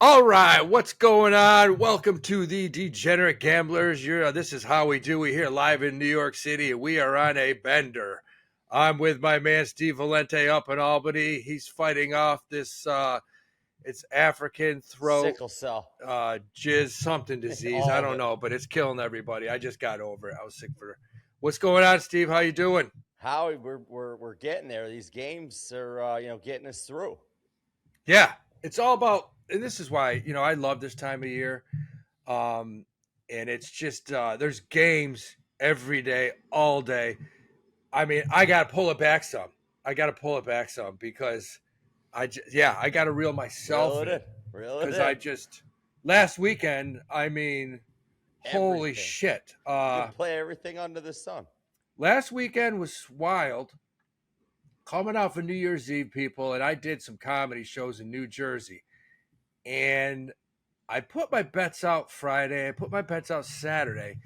All right, what's going on? Welcome to the Degenerate Gamblers. This is Howie Dewey here live in New York City, and we are on a bender. I'm with my man Steve Valenti up in Albany. He's fighting off this it's African throat Sickle cell. jizz something disease. I All of don't it. know, but it's killing everybody. I just got over it. I was sick for. What's going on, Steve? How you doing? Howie, we're getting there. These games are getting us through. Yeah, it's all about, and this is why I love this time of year. Um, and it's just there's games every day, all day. I mean, I got to pull it back some. I got to pull it back some because I got to reel myself Reel it in in. Reel it because I in. just last weekend. I mean, holy Everything. shit! You can play everything under the sun. Last weekend was wild. Coming off of New Year's Eve, people, and I did some comedy shows in New Jersey, and I put my bets out Friday. I put my bets out Saturday,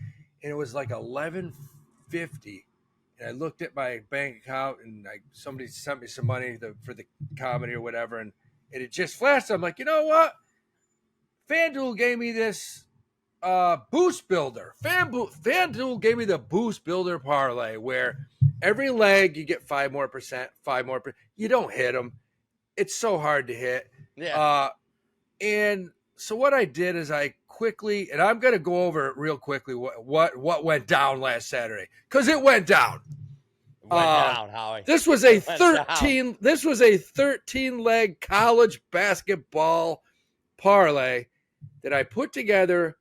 and it was like 11:50. And I looked at my bank account, and somebody sent me some money for the comedy or whatever, and it just flashed. I'm like, you know what? FanDuel gave me this boost builder. FanDuel gave me the boost builder parlay where every leg you get 5% more, 5 more. You don't hit them. It's so hard to hit. Yeah. And so what I did is I quickly, and I'm going to go over it real quickly, what went down last Saturday, because it went down. Went down, Howie. This was a It went down. 13. This was a 13-leg college basketball parlay that I put together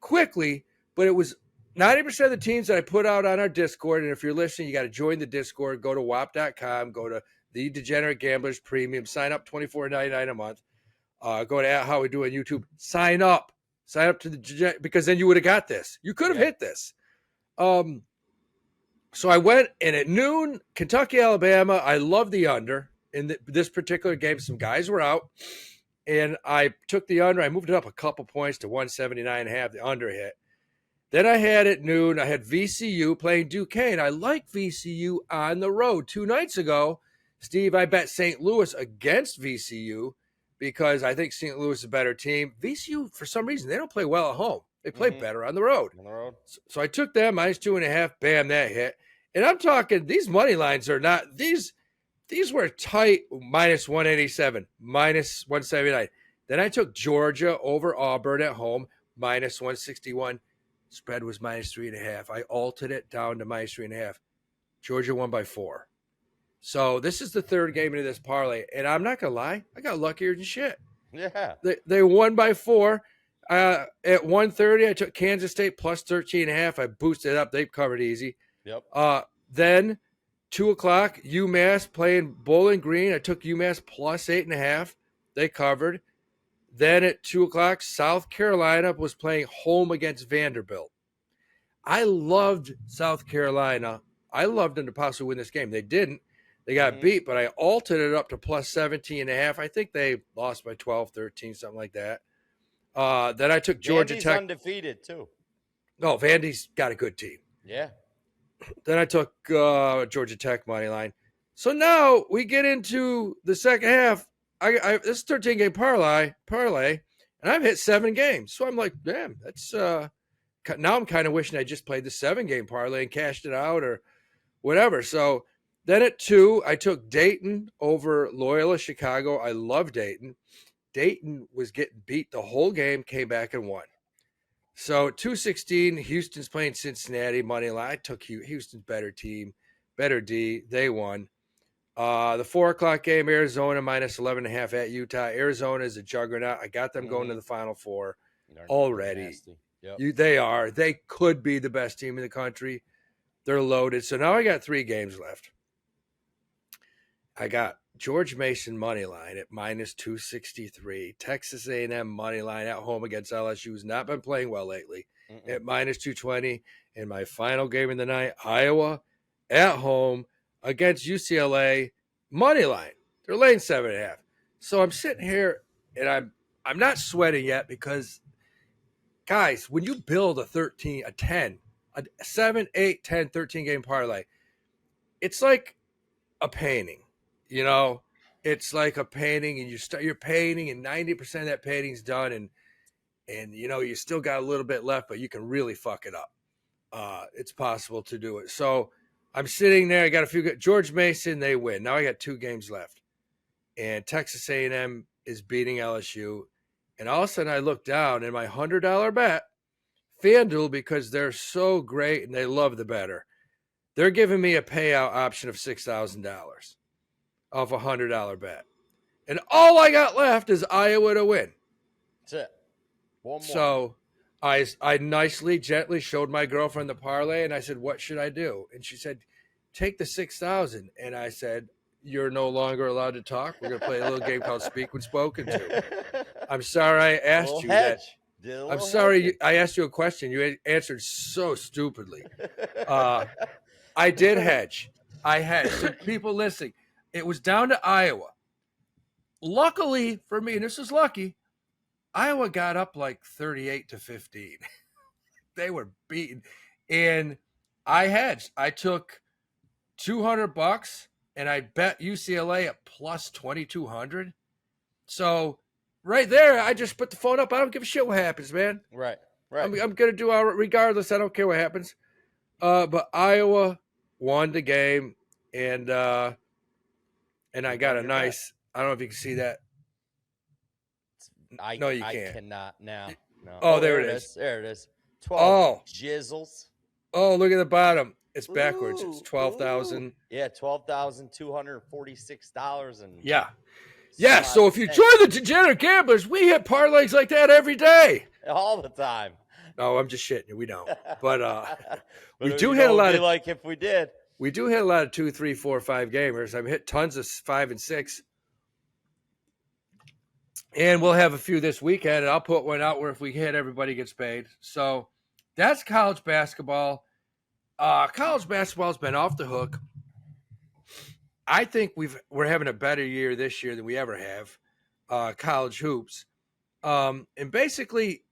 quickly, but it was 90% of the teams that I put out on our Discord. And if you're listening, you got to join the Discord. Go to whop.com. Go to the Degenerate Gamblers Premium. Sign up $24.99 a month. Go to How We Do on YouTube. Sign up to the because then you would have got this. You could have hit this. So I went, and at noon, Kentucky, Alabama. I love the under in this particular game. Some guys were out, and I took the under. I moved it up a couple points to 179.5. The under hit. Then I had at noon. I had VCU playing Duquesne. I like VCU on the road. 2 nights ago, Steve, I bet St. Louis against VCU, because I think St. Louis is a better team. VCU, for some reason, they don't play well at home. They play better on the road. So I took them -2.5. Bam, that hit. And I'm talking, these money lines are not, these were tight, -187, -179. Then I took Georgia over Auburn at home, -161. Spread was -3.5. I altered it down to -3.5. Georgia won by 4. So this is the third game into this parlay, and I'm not gonna lie, I got luckier than shit. Yeah. They won by 4. At 1:30, I took Kansas State +13.5. I boosted it up. They covered easy. Yep. Then 2:00, UMass playing Bowling Green. I took UMass +8.5. They covered. Then at 2:00, South Carolina was playing home against Vanderbilt. I loved South Carolina. I loved them to possibly win this game. They didn't. They got beat, but I altered it up to +17.5. I think they lost by 12, 13, something like that. Then I took Georgia Tech. Undefeated too. No, Vandy's got a good team. Yeah. Then I took Georgia Tech money line. So now we get into the second half. This is 13-game parlay, and I've hit 7 games. So I'm like, damn, that's now I'm kind of wishing I just played the 7-game parlay and cashed it out or whatever. So then at 2, I took Dayton over Loyola Chicago. I love Dayton. Dayton was getting beat the whole game, came back and won. So 2:16, Houston's playing Cincinnati money line. I took Houston's better team, better D. They won. The 4:00 game, Arizona -11.5 at Utah. Arizona is a juggernaut. I got them going to the Final Four already. Yep. They are. They could be the best team in the country. They're loaded. So now I got 3 games left. I got George Mason money line at -263. Texas A&M money line at home against LSU, who's not been playing well lately, at -220. And my final game of the night, Iowa at home against UCLA money line. They're laying 7.5. So I'm sitting here and I'm not sweating yet because, guys, when you build a 7, 8, 10, 13 game parlay, it's like a painting. it's like a painting, and you're painting, and 90% of that painting's done, and you still got a little bit left, but you can really fuck it up. It's possible to do it. So I'm sitting there. I got a few good. George Mason, they win. Now I got 2 games left, and Texas A&M is beating LSU. And all of a sudden, I look down, and my $100 bet, FanDuel, because they're so great and they love the better, they're giving me a payout option of $6,000 off a $100 bet, and all I got left is Iowa to win. That's it. One more. So I nicely, gently showed my girlfriend the parlay, and I said, "What should I do?" And she said, "Take the 6,000." And I said, "You're no longer allowed to talk. We're going to play a little game called Speak When Spoken To." I'm sorry I asked you that. I'm sorry I asked you a question. You answered so stupidly. I did hedge. I hedged. So people listening, it was down to Iowa. Luckily for me, and this is lucky, Iowa got up like 38-15. They were beaten. And I hedged. I took $200 and I bet UCLA at plus 2,200. So right there, I just put the phone up. I don't give a shit what happens, man. Right. I'm going to do all right regardless. I don't care what happens. But Iowa won the game, and I got a nice. I don't know if you can see that. No, you can't. I cannot now. No. Oh, there it is. There it is. 12 jizzles. Oh, look at the bottom. It's backwards. It's 12,000. Yeah, $12,246 and yeah. So if you join the Degenerate Gamblers, we hit parlays like that every day, all the time. No, I'm just shitting you. We don't. But we do hit hit a lot of like if we did. We do hit a lot of 2, 3, 4, 5 gamers. I've hit tons of 5 and 6. And we'll have a few this weekend, and I'll put one out where if we hit, everybody gets paid. So that's college basketball. College basketball's been off the hook. I think we're having a better year this year than we ever have. College hoops. And basically,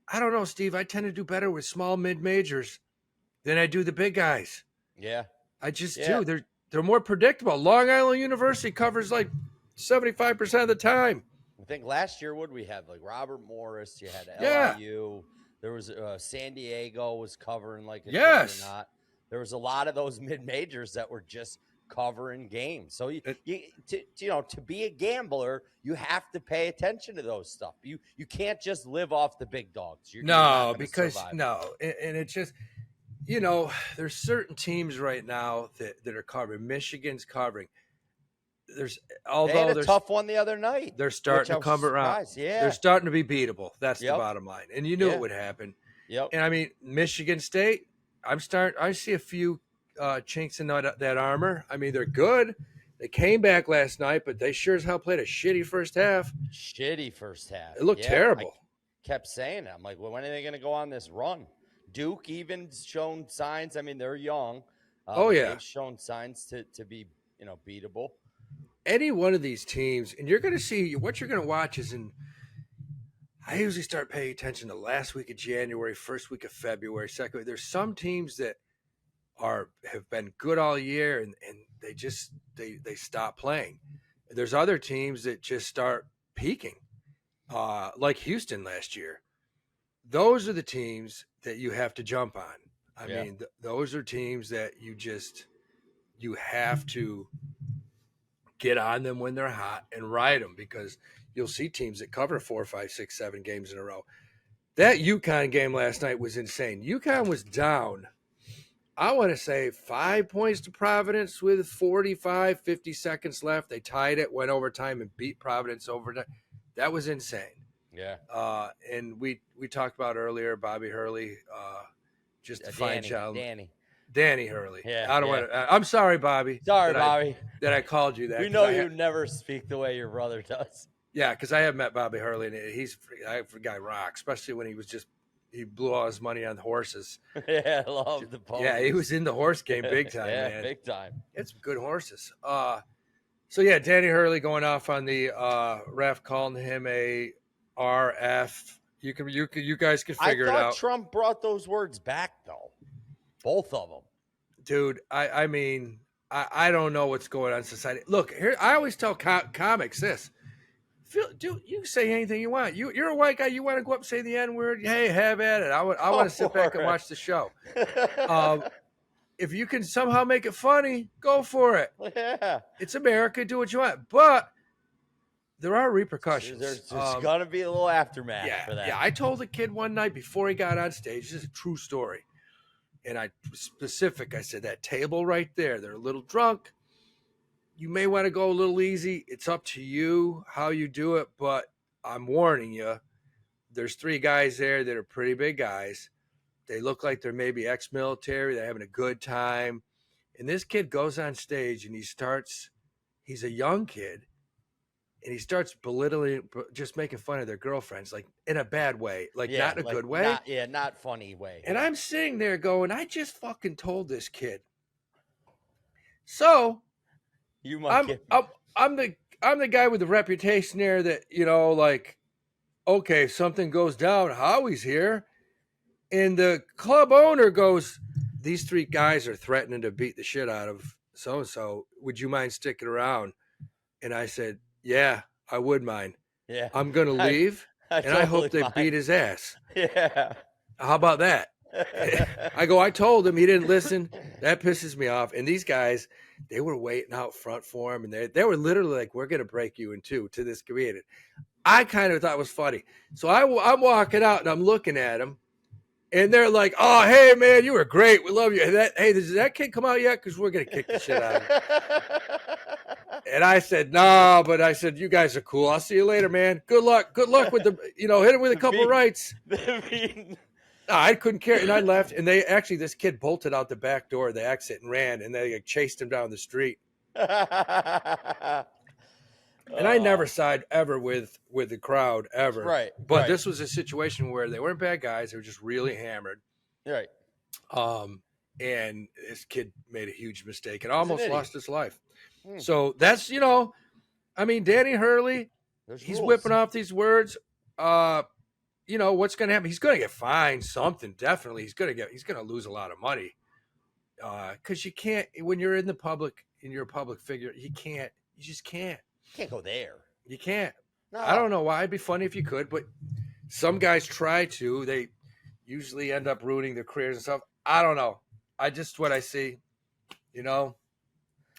I don't know, Steve, I tend to do better with small mid-majors than I do the big guys. Yeah. I just do. They're more predictable. Long Island University covers like 75% of the time. I think last year, what we have? Like Robert Morris, you had LIU. There was San Diego was covering like a juggernaut. There was a lot of those mid-majors that were just covering games. So to be a gambler, you have to pay attention to those stuff. You can't just live off the big dogs. And it's just, there's certain teams right now that are covering. Michigan's covering. They had a tough one the other night. They're starting to come around. Yeah. They're starting to be beatable. That's the bottom line. And you knew it would happen. Yep. And I mean, Michigan State, I see a few chinks in that armor. I mean, they're good. They came back last night, but they sure as hell played a shitty first half. It looked terrible. I kept saying it. I'm like, well, when are they going to go on this run? Duke even shown signs. I mean, they're young. They've shown signs to be, beatable. Any one of these teams, and you're going to see what you're going to watch is I usually start paying attention to last week of January, first week of February, second week. There's some teams that have been good all year and they just they stop playing. There's other teams that just start peaking, like Houston last year. Those are the teams that you have to jump on. I mean, those are teams that you have to get on them when they're hot and ride them, because you'll see teams that cover 4, 5, 6, 7 games in a row. That UConn game last night was insane. UConn was down, I want to say 5 points to Providence with 45, 50 seconds left. They tied it, went overtime, and beat Providence overtime. That was insane. Yeah. And we talked about earlier Bobby Hurley, just a fine child. Danny Hurley. Yeah. I don't want to. I'm sorry, Bobby. Sorry, Bobby. That I called you that. We know you never speak the way your brother does. Yeah, because I have met Bobby Hurley, and the guy rocks, especially when he blew all his money on horses. Yeah, I love the ponies. Yeah, he was in the horse game big time, man. Big time. It's good horses. So yeah, Danny Hurley going off on the ref, calling him a RF. You guys can figure it out. I thought Trump brought those words back though. Both of them. Dude, I mean, I don't know what's going on in society. Look, here I always tell comics this. Dude, you can say anything you want. You're a white guy. You want to go up and say the N word? Hey, have at it. I want to sit back and watch the show. If you can somehow make it funny, go for it. Yeah, it's America. Do what you want, but there are repercussions. There's gonna be a little aftermath for that. Yeah, I told a kid one night before he got on stage. This is a true story, and I said that table right there. They're a little drunk. You may want to go a little easy. It's up to you how you do it, but I'm warning you. There's 3 guys there that are pretty big guys. They look like they're maybe ex-military. They're having a good time. And this kid goes on stage and he's a young kid, and he starts belittling, just making fun of their girlfriends, like in a bad way, not in a good way. Not funny way. And I'm sitting there going, I just fucking told this kid. So I'm the guy with the reputation there that, okay, if something goes down, Howie's here. And the club owner goes, these 3 guys are threatening to beat the shit out of so-and-so. Would you mind sticking around? And I said, yeah, I would mind. Yeah. I'm going to leave, I hope they beat his ass. Yeah. How about that? I told him. He didn't listen. That pisses me off. And these guys, they were waiting out front for him, and they were literally like, we're going to break you in 2 to this comedian. I kind of thought it was funny. So I'm walking out, and I'm looking at him. And they're like, oh, hey, man, you were great. We love you. Hey, does that kid come out yet? Because we're going to kick the shit out of him. And I said, no, but I said, you guys are cool. I'll see you later, man. Good luck. Good luck with hit him with a couple of rights. No, I couldn't care. And I left. And this kid bolted out the back door of the exit and ran. And they chased him down the street. And I never side ever with the crowd ever. Right. But this was a situation where they weren't bad guys. They were just really hammered. Right. And this kid made a huge mistake and almost lost his life. Hmm. So that's, Danny Hurley, he's whipping off these words. What's going to happen? He's going to get fined something. Definitely. He's going to lose a lot of money. Cause you can't, when you're in the public, and you're a public figure, you just can't. You can't go there. You can't. No. I don't know why. It'd be funny if you could, but some guys try to. They usually end up ruining their careers and stuff. I don't know. What I see,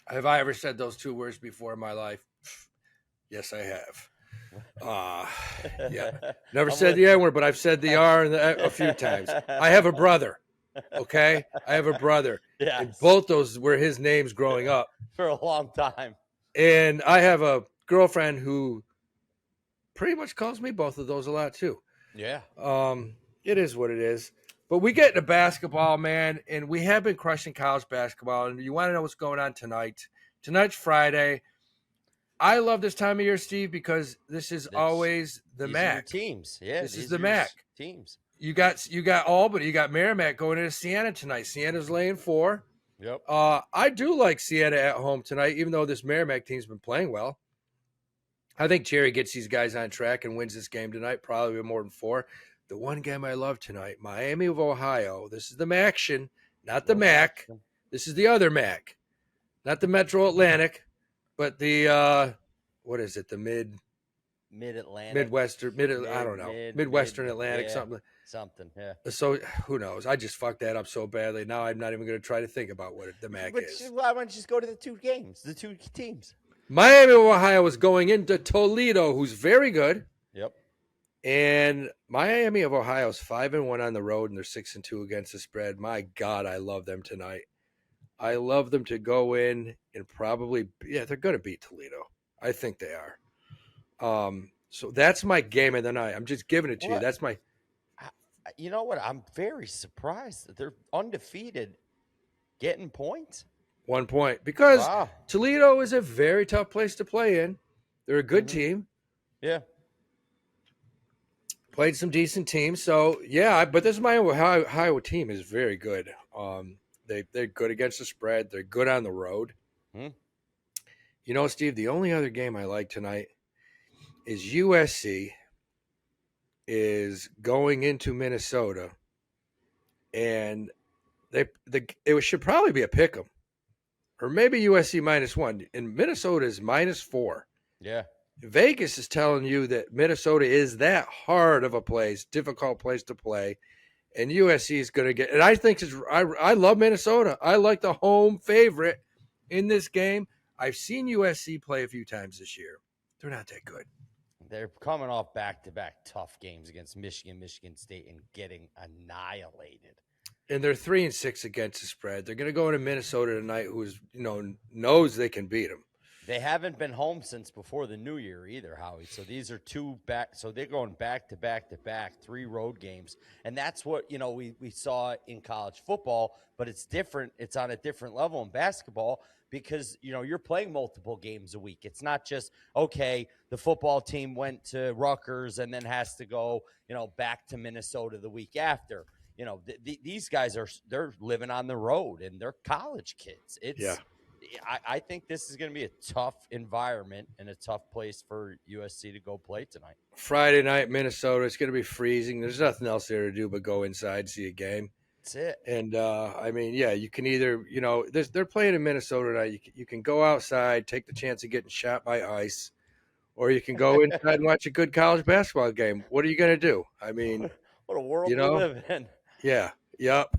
Have I ever said those 2 words before in my life? Yes, I have. Yeah. Never said the N word, but I've said the R a few times. I have a brother. Okay? I have a brother. Yes. And both those were his names growing up. For a long time. And I have a girlfriend who pretty much calls me both of those a lot too. Yeah. It is what it is. But we get into basketball, man, and we have been crushing college basketball. And you want to know what's going on tonight? Tonight's Friday. I love this time of year, Steve, because this is always the MAC teams. Yeah, this is the MAC teams. You got Albany, you got Merrimack going into Siena tonight. Siena's laying 4. Yep. I do like Siena at home tonight, even though this Merrimack team's been playing well. I think Jerry gets these guys on track and wins this game tonight, probably more than 4. The one game I love tonight, Miami of Ohio. This is the MACtion, not the MAC. This is the other MAC, not the Metro Atlantic, but the what is it? The Mid-Atlantic, Midwestern, I don't know, Midwestern Atlantic, yeah, something. Yeah. So who knows? I just fucked that up so badly. Now I'm not even going to try to think about what the MAC is. Why don't you just go to the 2 games, the 2 teams? Miami of Ohio is going into Toledo, who's very good. Yep. And Miami of Ohio is 5-1 on the road, and they're 6-2 against the spread. My God, I love them tonight. I love them to go in and probably, they're going to beat Toledo. I think they are. So that's my game of the night. I'm just giving it to you. That's my. You know what? I'm very surprised that they're undefeated, getting points. 1 point because Toledo is a very tough place to play in. They're a good team. Yeah. Played some decent teams. So, but this Miami Ohio team is very good. They're good against the spread. They're good on the road. Steve, the only other game I like tonight is USC is going into Minnesota, and it should probably be a pick 'em. or maybe USC -1, and Minnesota is -4. Yeah. Vegas is telling you that Minnesota is that hard of a place, difficult place to play, and USC is going to get. And I think I love Minnesota. I like the home favorite in this game. I've seen USC play a few times this year. They're not that good. They're coming off back-to-back tough games against Michigan, Michigan State, and getting annihilated. And they're 3-6 against the spread. They're going to go into Minnesota tonight, who's knows they can beat them. They haven't been home since before the new year either, Howie. So these are 2 back. So they're going back to back to back, 3 road games. And that's what, we saw in college football, but it's different. It's on a different level in basketball because, you're playing multiple games a week. It's not just, okay, the football team went to Rutgers and then has to go, back to Minnesota the week after. These guys they're living on the road and they're college kids. I think this is going to be a tough environment and a tough place for USC to go play tonight. Friday night, Minnesota. It's going to be freezing. There's nothing else there to do but go inside, see a game. That's it. And you can either, they're playing in Minnesota tonight. You can go outside, take the chance of getting shot by ice, or you can go inside and watch a good college basketball game. What are you going to do? I mean, what a world we live in. Yeah. Yep.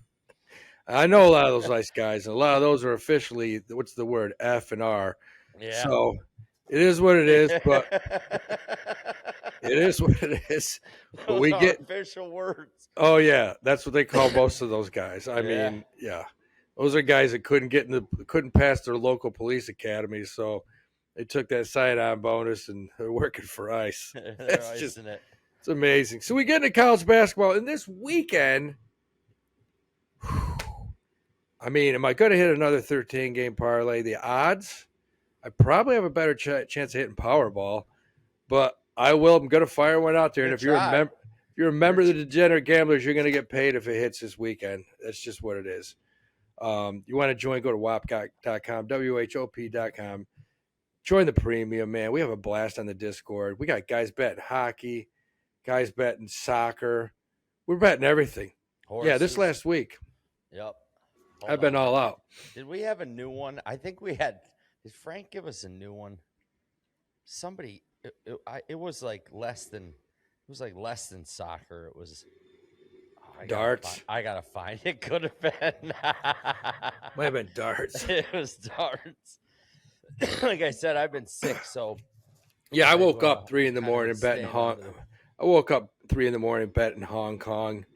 I know a lot of those ice guys, and a lot of those are officially, what's the word, F and R. Yeah. So it is what it is, but it is what it is. But we get official words. Oh yeah, that's what they call most of those guys. I mean, yeah, those are guys that couldn't pass their local police academy, so they took that sign-on bonus and they're working for ICE. It's amazing. So we get into college basketball, and this weekend. I mean, am I going to hit another 13-game parlay? The odds, I probably have a better chance of hitting Powerball, but I will. I'm going to fire one out there. And if you're a member of the Degenerate Gamblers, you're going to get paid if it hits this weekend. That's just what it is. You want to join, go to whop.com, WHOP.com. Join the premium, man. We have a blast on the Discord. We got guys betting hockey, guys betting soccer. We're betting everything. Horses. Yeah, this last week. Yep. I've been all out. Did we have a new one? I think we had. Did Frank give us a new one? Somebody. It was like less than. It was like less than soccer. It was. Darts. I gotta find it. Could have been. Might have been darts. It was darts. Like I said, I've been sick, so. Yeah, I woke up 3 in the morning betting I woke up 3 in the morning betting Hong Kong.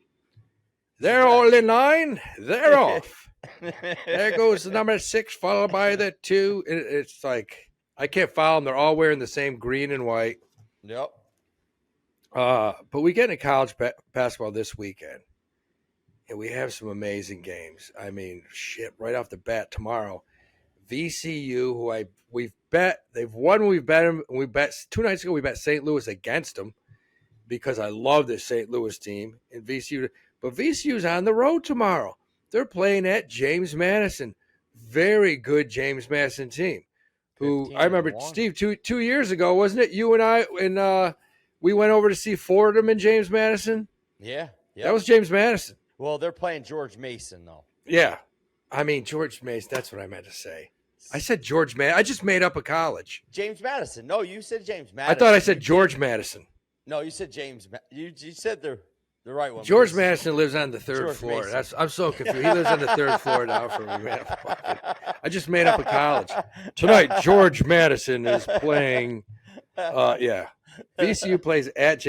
They're only 9. They're off. There goes the number 6, followed by the 2. It's like I can't follow them. They're all wearing the same green and white. Yep. But we get into college basketball this weekend, and we have some amazing games. I mean, shit! Right off the bat, tomorrow, VCU, who we've bet, they've won. We've bet them. We bet 2 nights ago. We bet St. Louis against them because I love this St. Louis team and VCU. But VCU's on the road tomorrow. They're playing at James Madison. Very good James Madison team. Who I remember, Steve, two years ago, wasn't it? You and I, and we went over to see Fordham and James Madison. Yeah. Yep. That was James Madison. Well, they're playing George Mason, though. Yeah. I mean, George Mason, that's what I meant to say. I said George Madison. I just made up a college. James Madison. No, you said James Madison. I thought I said George Madison. No, you said James. You said the right one. George Madison lives on the 3rd floor. I'm so confused. He lives on the 3rd floor now from me, man. I just made up a college. Tonight, George Madison is playing. VCU plays at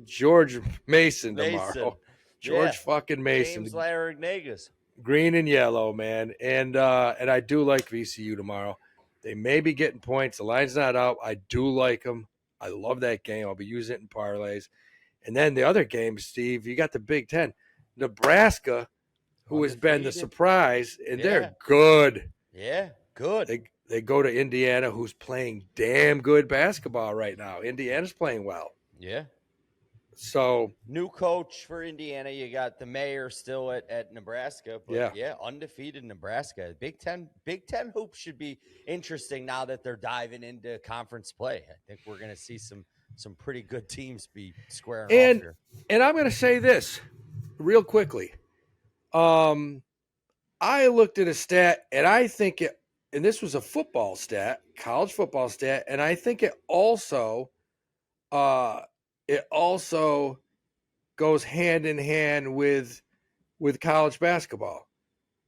George Mason tomorrow. George fucking Mason. James Larragnagas. Green and yellow, man. And I do like VCU tomorrow. They may be getting points. The line's not out. I do like them. I love that game. I'll be using it in parlays. And then the other games, Steve, you got the Big Ten. Nebraska, who has been the surprise, and they're good. Yeah, good. They go to Indiana, who's playing damn good basketball right now. Indiana's playing well. Yeah. So new coach for Indiana. You got the mayor still at Nebraska, but undefeated Nebraska. Big Ten hoops should be interesting now that they're diving into conference play. I think we're going to see some pretty good teams be squaring off here. And I'm going to say this real quickly. I looked at a stat, and I think and this was a football stat, college football stat, and I think it also goes hand in hand with college basketball.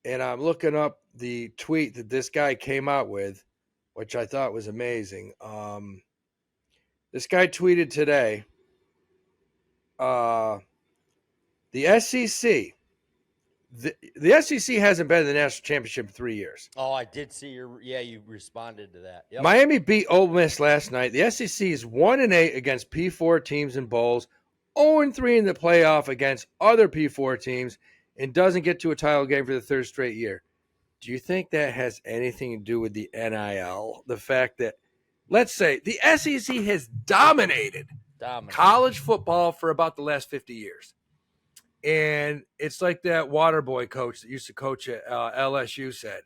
And I'm looking up the tweet that this guy came out with, which I thought was amazing. This guy tweeted today, the SEC. The SEC hasn't been in the national championship in 3 years. Oh, I did see you responded to that. Yep. Miami beat Ole Miss last night. The SEC is 1-8 against P4 teams in bowls, 0-3 in the playoff against other P4 teams, and doesn't get to a title game for the third straight year. Do you think that has anything to do with the NIL? The fact that, let's say, the SEC has dominated college football for about the last 50 years. And it's like that water boy coach that used to coach at LSU said.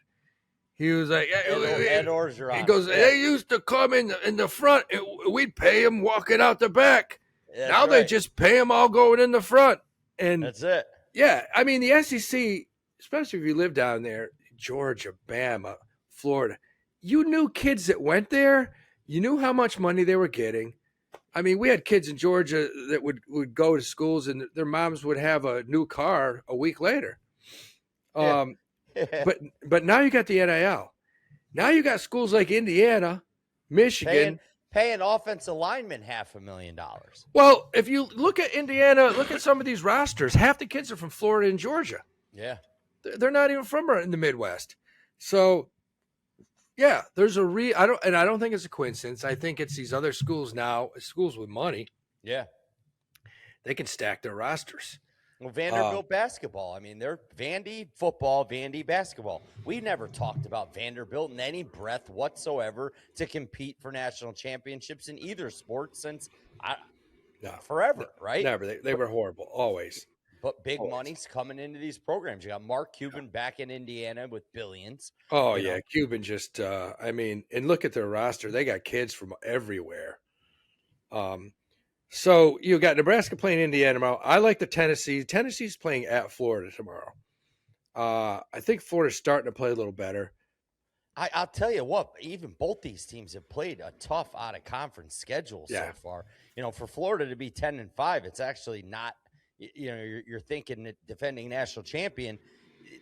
He was like, Ed Orgeron. He goes, they used to come in the front, and we'd pay them walking out the back. That's now they just pay them all going in the front. And that's it. Yeah, I mean, the SEC, especially if you live down there, Georgia, Bama, Florida, you knew kids that went there. You knew how much money they were getting. I mean, we had kids in Georgia that would go to schools and their moms would have a new car a week later. But now you got the NIL. Now you got schools like Indiana, Michigan. Paying offensive linemen $500,000. Well, if you look at Indiana, look at some of these rosters. Half the kids are from Florida and Georgia. Yeah. They're not even from in the Midwest. So, yeah, there's I don't think it's a coincidence. I think it's these other schools now, schools with money. Yeah. They can stack their rosters. Well, Vanderbilt basketball. I mean, they're Vandy football, Vandy basketball. We've never talked about Vanderbilt in any breath whatsoever to compete for national championships in either sport since forever, right? Never. They were horrible, always. But big money's coming into these programs. You got Mark Cuban back in Indiana with billions. Oh, yeah. Cuban just, and look at their roster. They got kids from everywhere. So you got Nebraska playing Indiana tomorrow. I like the Tennessee. Tennessee's playing at Florida tomorrow. I think Florida's starting to play a little better. I'll tell you what, even both these teams have played a tough out-of-conference schedule so far. For Florida to be 10-5, it's actually not. You're thinking that defending national champion,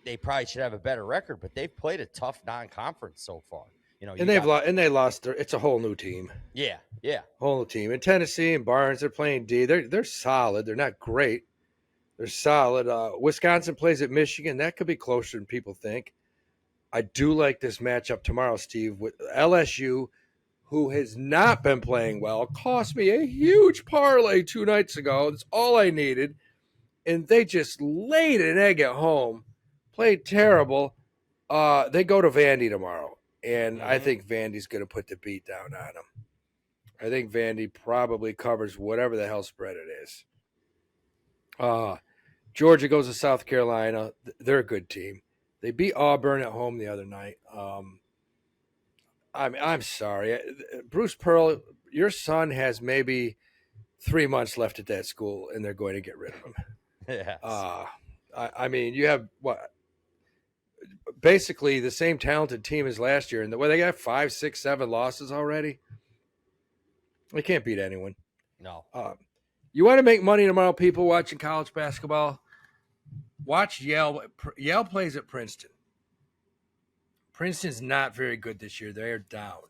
they probably should have a better record, but they've played a tough non-conference so far. They lost. It's a whole new team. Yeah, whole new team. And Tennessee and Barnes, they're playing D. They're solid. They're not great. They're solid. Wisconsin plays at Michigan. That could be closer than people think. I do like this matchup tomorrow, Steve, with LSU, who has not been playing well. Cost me a huge parlay 2 nights ago. That's all I needed. And they just laid an egg at home. Played terrible. They go to Vandy tomorrow. And I think Vandy's going to put the beat down on them. I think Vandy probably covers whatever the hell spread it is. Georgia goes to South Carolina. They're a good team. They beat Auburn at home the other night. I'm sorry. Bruce Pearl, your son has maybe 3 months left at that school, and they're going to get rid of him. Yes. You have what? Basically the same talented team as last year, and the way they got 5, 6, 7 losses already. They can't beat anyone. No. You want to make money tomorrow, people watching college basketball? Watch Yale. Yale plays at Princeton. Princeton's not very good this year. They're down.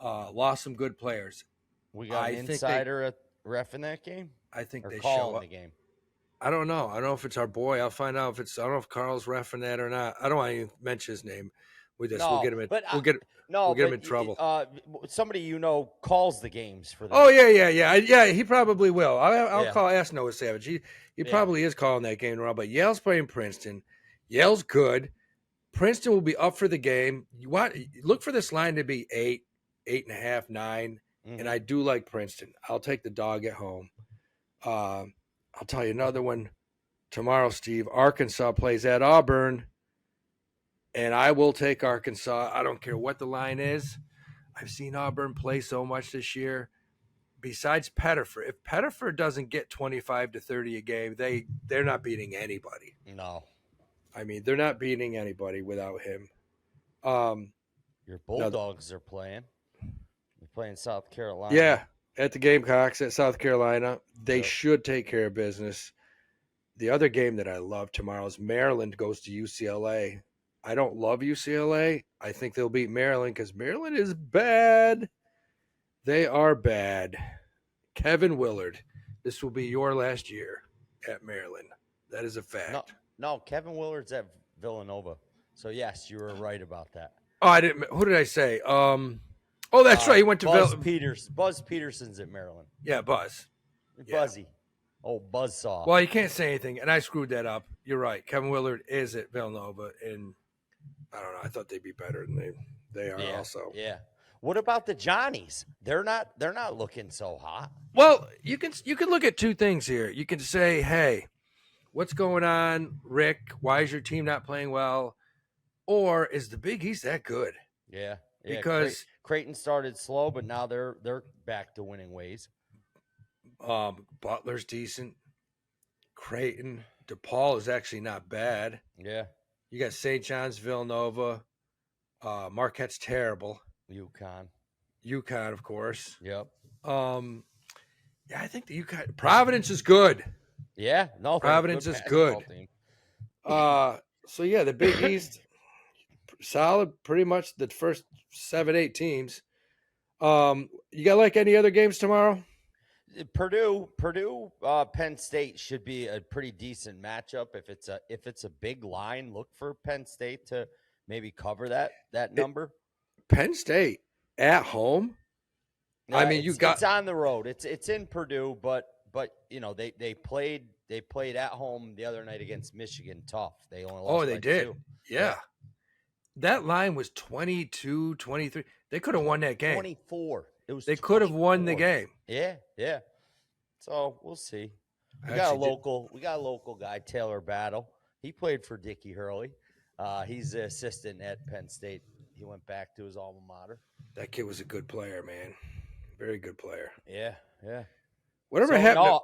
Lost some good players. We got an insider at ref in that game? I think they show up. The game. I don't know. I don't know if it's our boy. I'll find out I don't know if Carl's reffing that or not. I don't want to even mention his name. We'll get him in trouble. Somebody calls the games for them. Oh yeah. He probably will. I'll ask Noah Savage. He probably is calling that game tomorrow. But Yale's playing Princeton. Yale's good. Princeton will be up for the game. Look for this line to be 8, 8.5, 9, and I do like Princeton. I'll take the dog at home. I'll tell you another one tomorrow, Steve. Arkansas plays at Auburn, and I will take Arkansas. I don't care what the line is. I've seen Auburn play so much this year. Besides Pettiford, if Pettiford doesn't get 25 to 30 a game, they're not beating anybody. No. They're not beating anybody without him. Your Bulldogs are playing. They're playing South Carolina. Yeah, at the Gamecocks at South Carolina. They should take care of business. The other game that I love tomorrow is Maryland goes to UCLA. I don't love UCLA. I think they'll beat Maryland because Maryland is bad. They are bad. Kevin Willard, this will be your last year at Maryland. That is a fact. No, Kevin Willard's at Villanova. So yes, you were right about that. Oh, I didn't. Who did I say? Oh, that's right. He went to Buzz Peterson's at Maryland. Yeah, Buzz. Buzzy. Yeah. Oh, Buzzsaw. Well, you can't say anything, and I screwed that up. You're right. Kevin Willard is at Villanova, and I don't know. I thought they'd be better than they are also. Yeah. What about the Johnnies? They're not looking so hot. Well, you can look at two things here. You can say, hey, what's going on, Rick? Why is your team not playing well? Or is the Big East that good? Yeah. Because Creighton started slow, but now they're back to winning ways. Butler's decent. Creighton, DePaul is actually not bad. Yeah. You got St. John's, Villanova. Marquette's terrible. UConn, of course. Yep. Yeah, I think the UConn Providence is good. Yeah, no, Providence is good. So yeah, the Big East, solid. Pretty much the first 7-8 teams. You got like any other games tomorrow? Purdue, Penn State should be a pretty decent matchup. If it's a big line, look for Penn State to maybe cover that number. Penn State at home. No, I mean, it's on the road. It's in Purdue, but you know they played at home the other night against Michigan. Tough. They only lost. They did. 2. Yeah. That line was 22, 23. They could have won that game. 24. They could have won the game. Yeah. So we'll see. We got a local guy, Taylor Battle. He played for Dickie Hurley. He's the assistant at Penn State. He went back to his alma mater. That kid was a good player, man. Very good player. Yeah. Whatever happened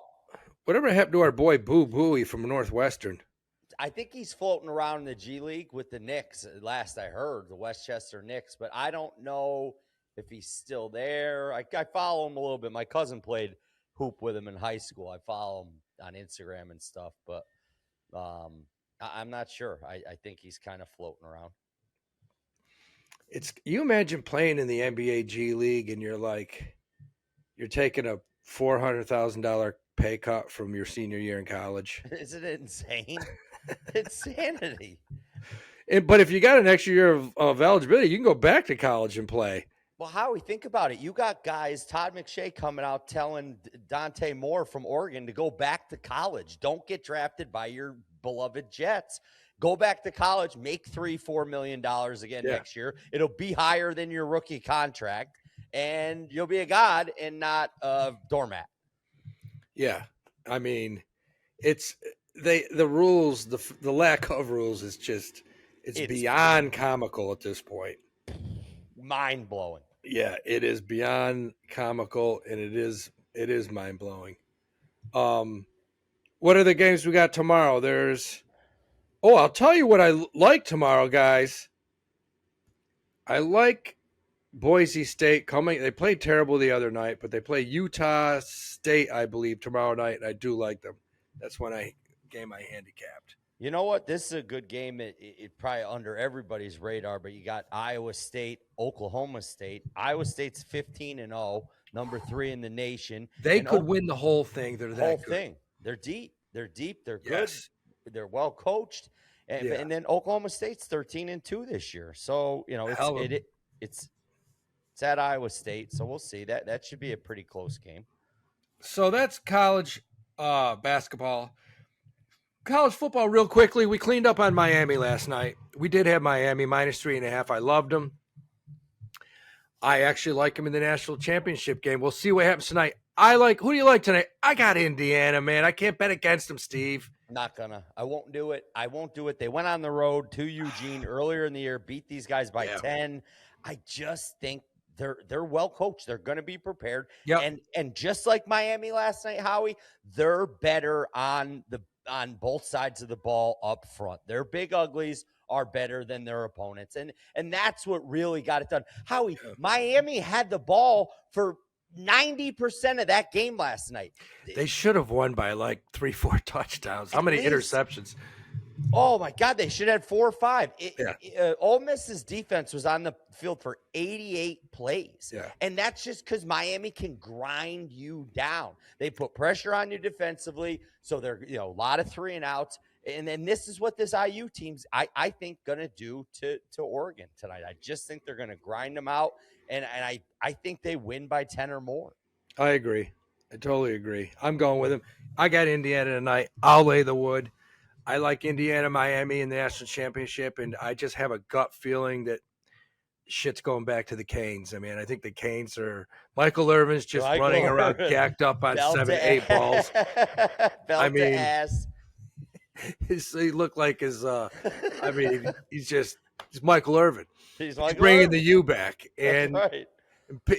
to our boy Boo Booey from Northwestern? I think he's floating around in the G League with the Knicks, last I heard, the Westchester Knicks. But I don't know if he's still there. I follow him a little bit. My cousin played hoop with him in high school. I follow him on Instagram and stuff. But I'm not sure. I think he's kind of floating around. You imagine playing in the NBA G League and you're taking a $400,000 pay cut from your senior year in college. Isn't it insane? It's insanity. But if you got an extra year of eligibility, you can go back to college and play. Well, Howie, think about it. You got guys, Todd McShay coming out telling Dante Moore from Oregon to go back to college. Don't get drafted by your beloved Jets. Go back to college, make $3-4 million again next year. It'll be higher than your rookie contract, and you'll be a god and not a doormat. Yeah, I mean, it's the rules, the lack of rules is just it's beyond comical at this point. Mind blowing. Yeah, it is beyond comical, and it is mind blowing. What are the games we got tomorrow? I'll tell you what I like tomorrow, guys. I like Boise State coming. They played terrible the other night, but they play Utah State, I believe, tomorrow night. And I do like them. That's game I handicapped. You know what? This is a good game. It probably under everybody's radar, but you got Iowa State, Oklahoma State. Iowa State's 15-0, number 3 in the nation. They could win the whole thing. They're that good. They're deep. They're good. Yes. They're well coached. And then Oklahoma State's 13-2 this year. So, you know, it's at Iowa State. So we'll see. That should be a pretty close game. So that's college basketball. College football real quickly. We cleaned up on Miami last night. We did have Miami -3.5. I loved them. I actually like them in the national championship game. We'll see what happens tonight. Who do you like tonight? I got Indiana, man. I can't bet against them, Steve. Not gonna. I won't do it. They went on the road to Eugene earlier in the year, beat these guys by 10. I just think they're well coached. They're going to be prepared. Yep. And just like Miami last night, Howie, they're better on both sides of the ball up front. Their big uglies are better than their opponents. And that's what really got it done. Howie, Miami had the ball for 90% of that game last night. They should have won by like 3-4 touchdowns. How many interceptions? Oh my God, they should have 4 or 5. Ole Miss's defense was on the field for 88 plays. Yeah. And that's just because Miami can grind you down. They put pressure on you defensively. So they're, a lot of 3 and outs. And then this is what this IU team's, I think, going to do to Oregon tonight. I just think they're going to grind them out. And I think they win by 10 or more. I agree. I totally agree. I'm going with them. I got Indiana tonight. I'll lay the wood. I like Indiana, Miami in the national championship, and I just have a gut feeling that shit's going back to the Canes. I mean, I think the Canes are – Michael Irvin's just running around gacked up on 7-8 balls. I mean, he looked like his he's Michael Irvin. He's bringing the U back. And, that's right.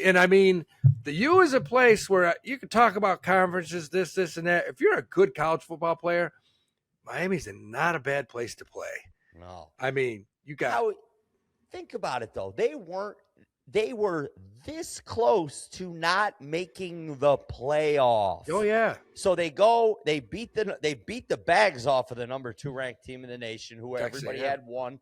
And I mean, the U is a place where you can talk about conferences, this, and that. If you're a good college football player – Miami's not a bad place to play. No. I mean, you got think about it though. They were this close to not making the playoffs. Oh yeah. So they beat the bags off of the number 2 ranked team in the nation, who Texas everybody A&M. had won.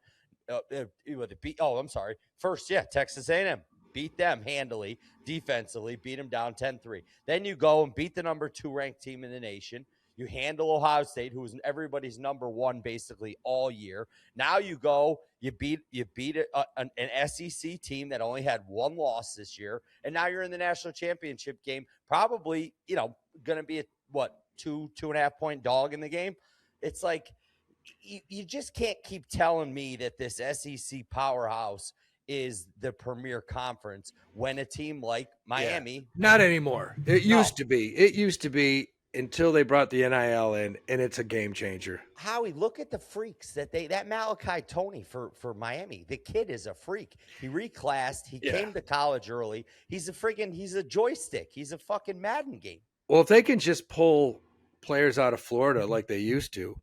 First, Texas A&M. Beat them handily, defensively, beat them down 10-3. Then you go and beat the number 2 ranked team in the nation. You handle Ohio State, who was everybody's number 1 basically all year. Now you go, you beat an SEC team that only had 1 loss this year, and now you're in the national championship game. Probably, going to be a 2.5 point dog in the game. It's like you just can't keep telling me that this SEC powerhouse is the premier conference when a team like Miami. Not anymore. It used to be. It used to be. Until they brought the NIL in, and it's a game changer. Howie, look at the freaks that Malachi Tony for Miami. The kid is a freak. He reclassed. He came to college early. He's a joystick. He's a fucking Madden game. Well, if they can just pull players out of Florida like they used to,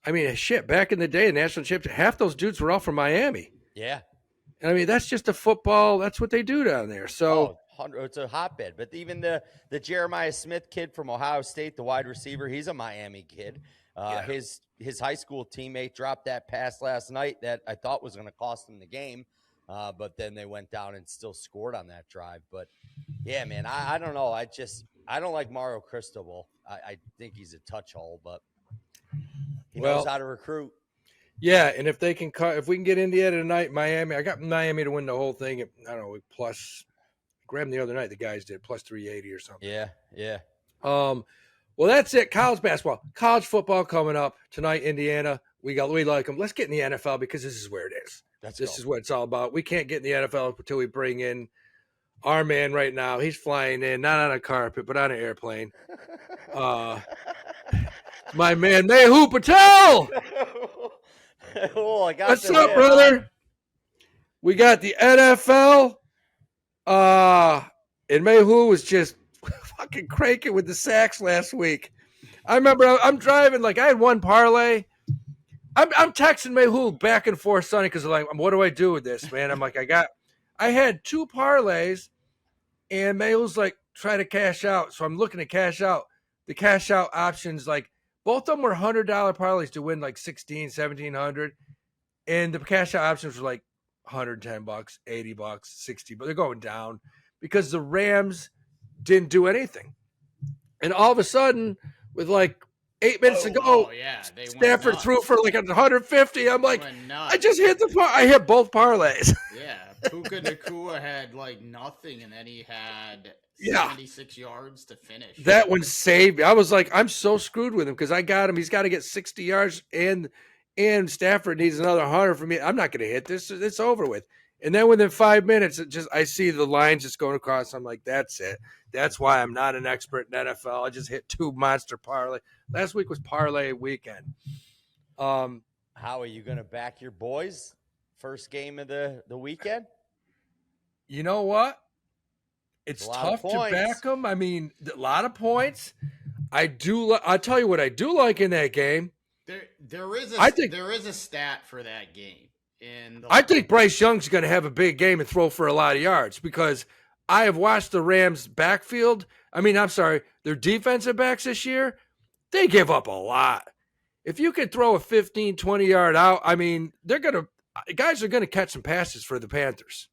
I mean, shit, back in the day, the national championship, half those dudes were all from Miami. Yeah. I mean, that's just a football. That's what they do down there. So it's a hotbed. But even the Jeremiah Smith kid from Ohio State, the wide receiver, he's a Miami kid. His high school teammate dropped that pass last night that I thought was going to cost him the game. But then they went down and still scored on that drive. But yeah, man, I don't know. I don't like Mario Cristobal. I think he's a touch hole, but he knows how to recruit. Yeah, and if we can get Indiana tonight, Miami, I got Miami to win the whole thing. I don't know, plus, grabbed them the other night, the guys did, plus 380 or something. Yeah. Well, that's it. College basketball. College football coming up tonight, Indiana. We like them. Let's get in the NFL because this is where it is. This is what it's all about. We can't get in the NFL until we bring in our man right now. He's flying in, not on a carpet, but on an airplane. My man, Mehu Patel. What's up, brother? We got the NFL. And Mehu was just fucking cranking with the sacks last week. I remember I'm driving, I had one parlay. I'm texting Mehu back and forth, Sonny, because what do I do with this, man? I'm like, I had 2 parlays, and Mehu's try to cash out. So I'm looking to cash out. The cash out options, both of them were $100 parlays to win $1,600, $1,700. And the cash out options were $110, $80, $60, but they're going down because the Rams didn't do anything. And all of a sudden, with 8 minutes to go, Stafford threw for 150. I'm like, I just hit I hit both parlays. Yeah, Puka Nacua had nothing, and then he had 76 yards to finish. That one saved me. I was like, I'm so screwed with him because I got him. He's got to get 60 yards, and Stafford needs another 100 from me. I'm not going to hit this. It's over with. And then within 5 minutes, I see the lines just going across. I'm like, that's it. That's why I'm not an expert in NFL. I just hit 2 monster parlay. Last week was parlay weekend. How are you going to back your boys? First game of the weekend? You know what? It's tough to back them. I mean, a lot of points. I'll tell you what I do like in that game. There is a stat for that game. I think Bryce Young's going to have a big game and throw for a lot of yards because I have watched the Rams backfield. Their defensive backs this year, they give up a lot. If you can throw a 15, 20-yard out, I mean, guys are going to catch some passes for the Panthers.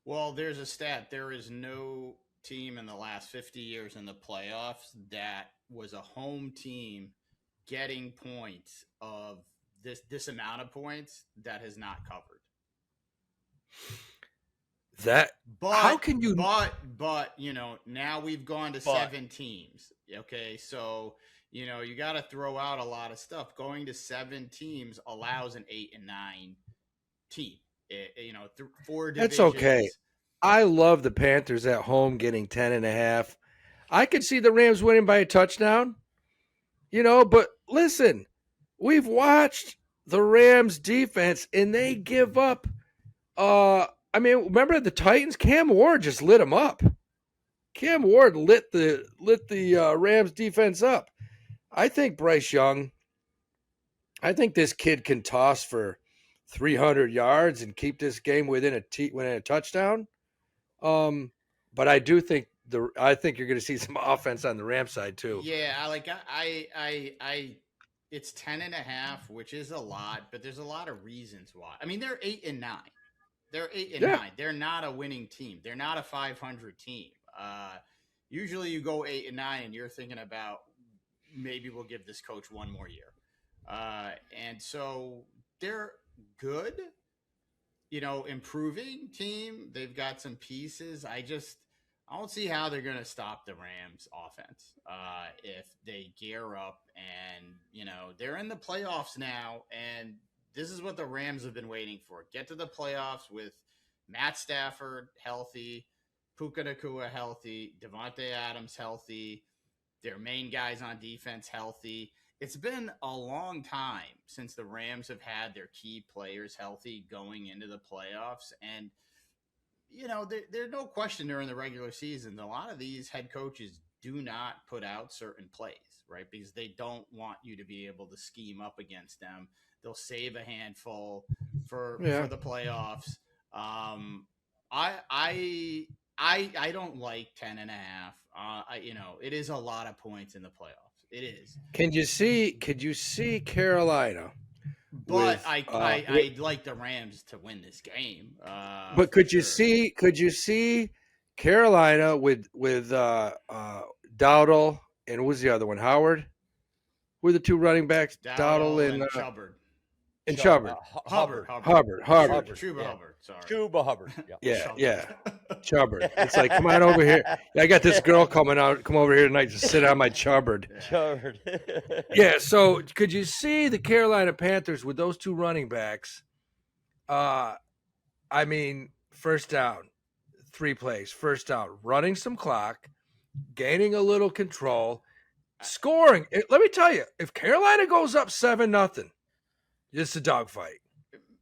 Well, there's a stat. There is no team in the last 50 years in the playoffs that was a home team getting points of this amount of points that has not covered. How can you? But now we've gone to 7 teams. Okay, so you got to throw out a lot of stuff. Going to 7 teams allows an 8 and 9 team. 4 divisions. That's okay. I love the Panthers at home getting 10.5. I could see the Rams winning by a touchdown. But listen, we've watched the Rams defense and they give up. Remember the Titans? Cam Ward just lit them up. Cam Ward lit the Rams defense up. I think Bryce Young. I think this kid can toss for 300 yards and keep this game within a touchdown. But I do think I think you're going to see some offense on the Rams side too. Yeah, it's 10.5, which is a lot, but there's a lot of reasons why. I mean, they're 8 and 9. They're 8 and 9. They're not a winning team. They're not a 500 team. Usually you go 8 and 9 and you're thinking about maybe we'll give this coach one more year. And so they're good, improving team. They've got some pieces. I don't see how they're going to stop the Rams offense if they gear up and, they're in the playoffs now. And this is what the Rams have been waiting for. Get to the playoffs with Matt Stafford healthy, Puka Nacua healthy, Devontae Adams healthy, their main guys on defense healthy. It's been a long time since the Rams have had their key players healthy going into the playoffs. And, there's no question during the regular season, a lot of these head coaches do not put out certain plays, right? Because they don't want you to be able to scheme up against them. They'll save a handful for the playoffs. I don't like 10.5. It is a lot of points in the playoffs. It is. Could you see Carolina? But I'd like the Rams to win this game. But could you see Carolina with Dowdle and who was the other one? Howard? Who are the 2 running backs? Dowdle and Chubbard. And Chubbard. Hubbard. Chuba Hubbard. Sorry. Chuba Hubbard. Yeah. Chubbard. It's like, come on over here. I got this girl come over here tonight to sit on my Chubbard. Chubbard. Yeah, so could you see the Carolina Panthers with those 2 running backs? First down, 3 plays. First down, running some clock, gaining a little control, scoring. Let me tell you, if Carolina goes up 7-0, it's a dogfight.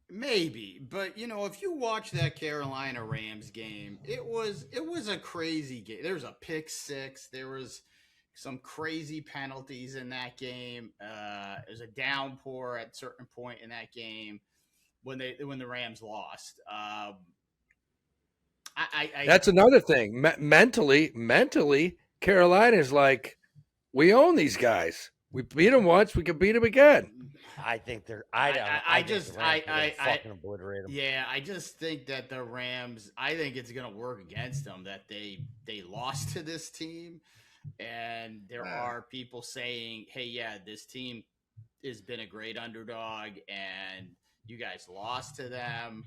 Maybe, but if you watch that Carolina Rams game, it was a crazy game. There was a pick 6. There was some crazy penalties in that game. There's a downpour at a certain point in that game when the Rams lost. That's another thing. Mentally, Carolina's like, we own these guys. We beat them once, we can beat them again. I think they're. I fucking obliterate them. Yeah, I just think that the Rams. I think it's going to work against them that they lost to this team, and there are people saying, "Hey, yeah, this team has been a great underdog, and you guys lost to them."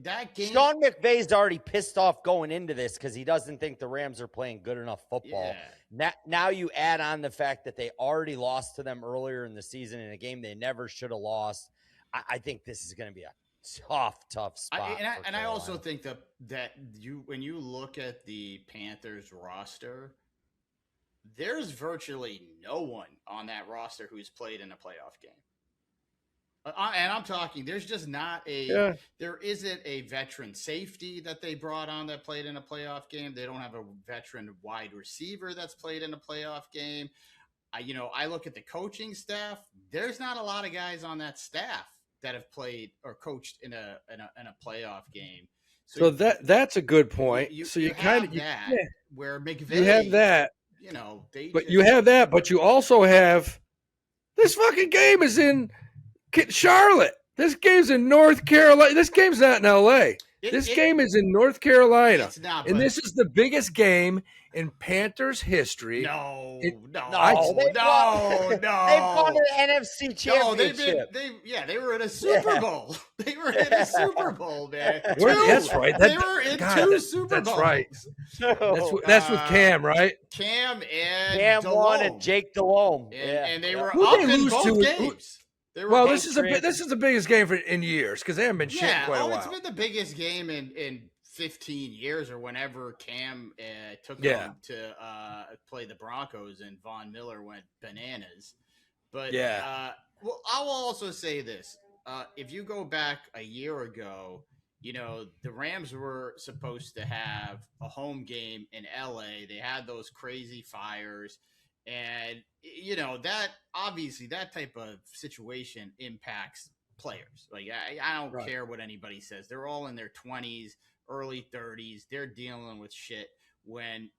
That game. Sean McVay's already pissed off going into this because he doesn't think the Rams are playing good enough football. Yeah. Now you add on the fact that they already lost to them earlier in the season in a game they never should have lost. I think this is going to be a tough spot. I also think that when you look at the Panthers roster, there's virtually no one on that roster who's played in a playoff game. And I'm talking, there's just not there isn't a veteran safety that they brought on that played in a playoff game. They don't have a veteran wide receiver that's played in a playoff game. I look at the coaching staff. There's not a lot of guys on that staff that have played or coached in a playoff game. So that's a good point. So you kind of where McVay, you have that, you have that, but you also have this fucking game is in Charlotte. This game's in North Carolina. This game's not in LA. This game is in North Carolina. It's not, and this is the biggest game in Panthers history. No. They won an NFC championship. They were in a Super Bowl. They were in a Super Bowl, man. That's right. They were in two Super Bowls. That's right. That's with Cam, right? Cam won and Jake Delhomme. And they were up in both games. This is the biggest game in years because they haven't been shit in quite a while. It's been the biggest game in 15 years or whenever Cam took them to play the Broncos and Von Miller went bananas. But I will also say this: if you go back a year ago, the Rams were supposed to have a home game in LA. They had those crazy fires. And, that obviously that type of situation impacts players. Like, I don't care what anybody says. They're all in their 20s, early 30s. They're dealing with shit when,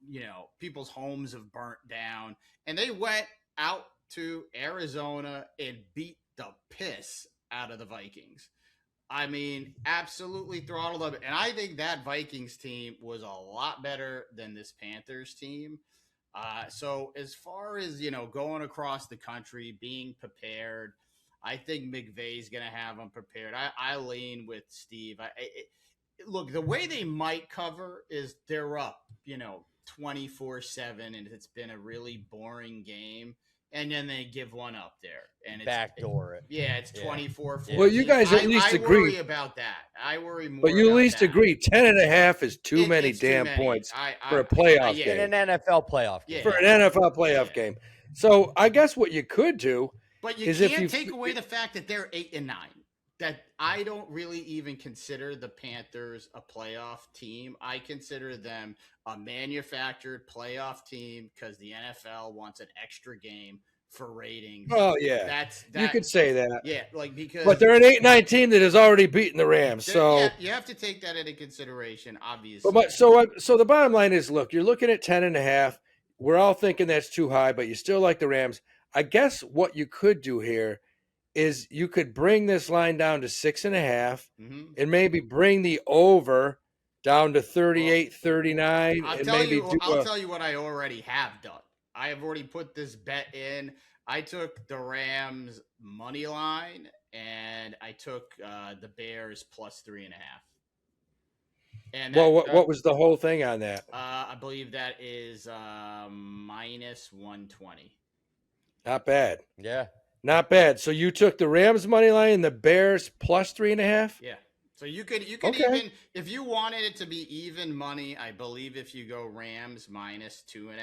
people's homes have burnt down. And they went out to Arizona and beat the piss out of the Vikings. I mean, absolutely throttled up. And I think that Vikings team was a lot better than this Panthers team. So as far as, going across the country, being prepared, I think McVay's going to have them prepared. I lean with Steve. Look, the way they might cover is they're up, 24-7, and it's been a really boring game. And then they give one up there. And it's backdoor it. Yeah, it's 24-14. Well, you guys at least agree. I worry about that. I worry more. But you at least agree 10.5 is too many points for a playoff game. In an NFL playoff game. For an NFL playoff game. So I guess what you could do is if you take away the fact that they're 8-9. That I don't really even consider the Panthers a playoff team. I consider them a manufactured playoff team because the NFL wants an extra game for ratings. Oh yeah, you could say that. Yeah, because but they're an 8-9 team that has already beaten the Rams. So you have to take that into consideration, obviously. But so the bottom line is, look, you're looking at 10.5. We're all thinking that's too high, but you still like the Rams. I guess what you could do here is you could bring this line down to 6.5 and maybe bring the over down to 38, 39. I'll tell you what I already have done. I have already put this bet in. I took the Rams money line and I took the Bears plus 3.5. And what was the whole thing on that? I believe that is minus 120. Not bad. Yeah. Not bad. So you took the Rams money line and the Bears plus 3.5? Yeah. So you could even, if you wanted it to be even money, I believe if you go Rams minus 2.5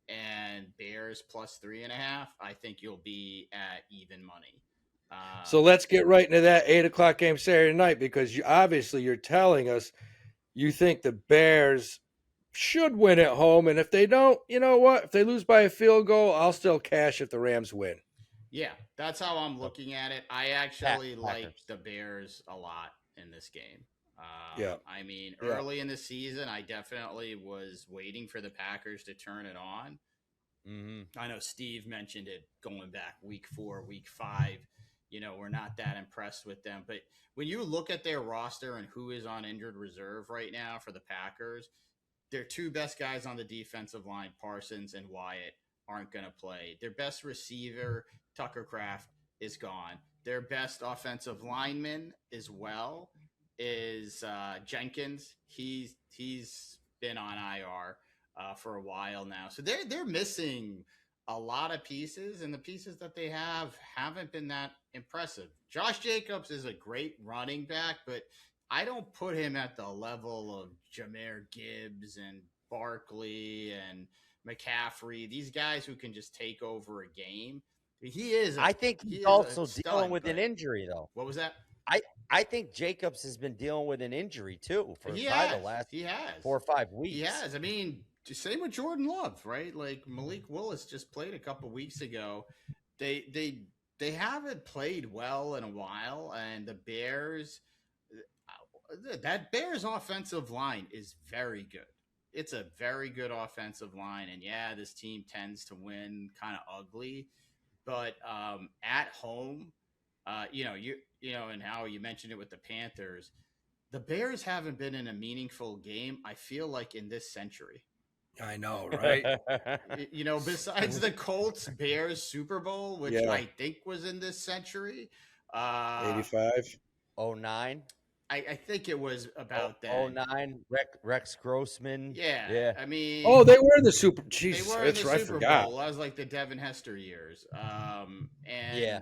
and Bears plus 3.5, I think you'll be at even money. So let's get right into that 8:00 game Saturday night, because you're telling us you think the Bears should win at home, and if they don't, you know what? If they lose by a field goal, I'll still cash if the Rams win. Yeah, that's how I'm looking at it. I actually like the Bears a lot in this game. I mean, early in the season, I definitely was waiting for the Packers to turn it on. I know Steve mentioned it going back week 4, week 5. We're not that impressed with them. But when you look at their roster and who is on injured reserve right now for the Packers, their two best guys on the defensive line, Parsons and Wyatt, aren't going to play. Their best receiver, Tucker Kraft, is gone. Their best offensive lineman as well is Jenkins. He's been on IR for a while now. So they're missing a lot of pieces, and the pieces that they haven't been that impressive. Josh Jacobs is a great running back, but I don't put him at the level of Jahmyr Gibbs and Barkley and McCaffrey, these guys who can just take over a game. He is. I think he's also dealing with an injury, though. What was that? I think Jacobs has been dealing with an injury too for the last 4 or 5 weeks. He has. I mean, same with Jordan Love, right? Like Malik Willis just played a couple weeks ago. They haven't played well in a while, and the Bears, that Bears offensive line is very good. It's a very good offensive line, and yeah, this team tends to win kind of ugly, but at home, and how you mentioned it with the Panthers, the Bears haven't been in a meaningful game, I feel like, in this century. I know, right? Besides the Colts Bears Super Bowl, which I think was in this century, 85, 09. I think it was about that. 09, Rex Grossman. Yeah. I mean, they were in the Super. Jesus, they were in the Super forgot. Bowl. That was like the Devin Hester years. Yeah.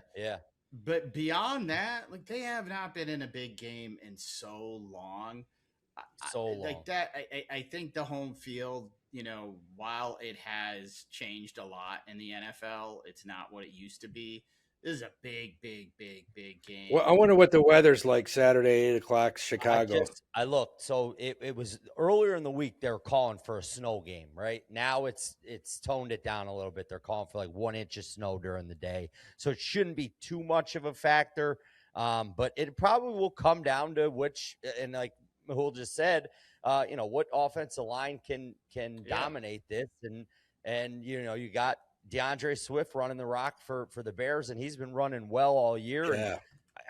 But beyond that, like, they have not been in a big game in so long. Like that, I think the home field, while it has changed a lot in the NFL, it's not what it used to be. This is a big game. Well, I wonder what the weather's like Saturday, 8:00, Chicago. I looked. So it was earlier in the week. They were calling for a snow game, right? Now it's toned it down a little bit. They're calling for like 1 inch of snow during the day, so it shouldn't be too much of a factor. But it probably will come down to which, and like Mehul just said, what offensive line can dominate this, and you got DeAndre Swift running the rock for the Bears, and he's been running well all year. Yeah.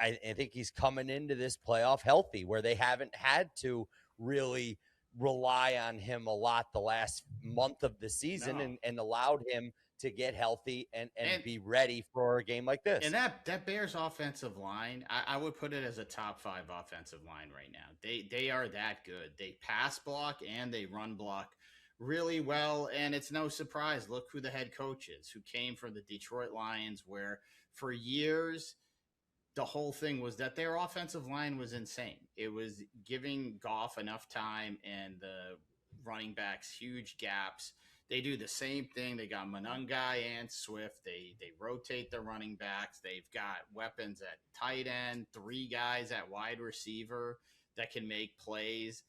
And I think he's coming into this playoff healthy, where they haven't had to really rely on him a lot the last month of the season, and allowed him to get healthy and be ready for a game like this. And that Bears offensive line, I would put it as a top 5 offensive line right now. They are that good. They pass block and they run block really well, and it's no surprise. Look who the head coach is, who came from the Detroit Lions, where for years the whole thing was that their offensive line was insane. It was giving Goff enough time and the running backs huge gaps. They do the same thing. They got Monangai and Swift. They rotate the running backs. They've got weapons at tight end, 3 guys at wide receiver that can make plays.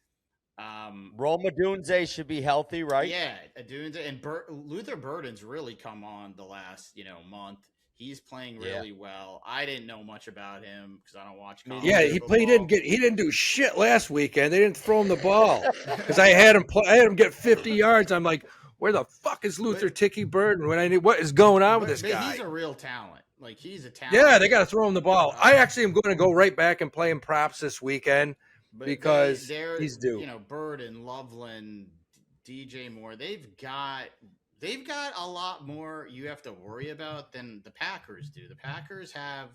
Rome Odunze should be healthy, right? Yeah, Odunze and Luther Burden's really come on the last month. He's playing really well. I didn't know much about him because I don't watch college football. He didn't do shit last weekend. They didn't throw him the ball because I had him get 50 yards. I'm like, where the fuck is Luther Ticky Burden when I need what is going on with this guy? He's a real talent. Like, he's a talent. Yeah, they got to throw him the ball. I actually am going to go right back and play him props this weekend. Because he's due. Burden, Loveland, DJ Moore, they've got a lot more you have to worry about than the Packers do. The Packers have,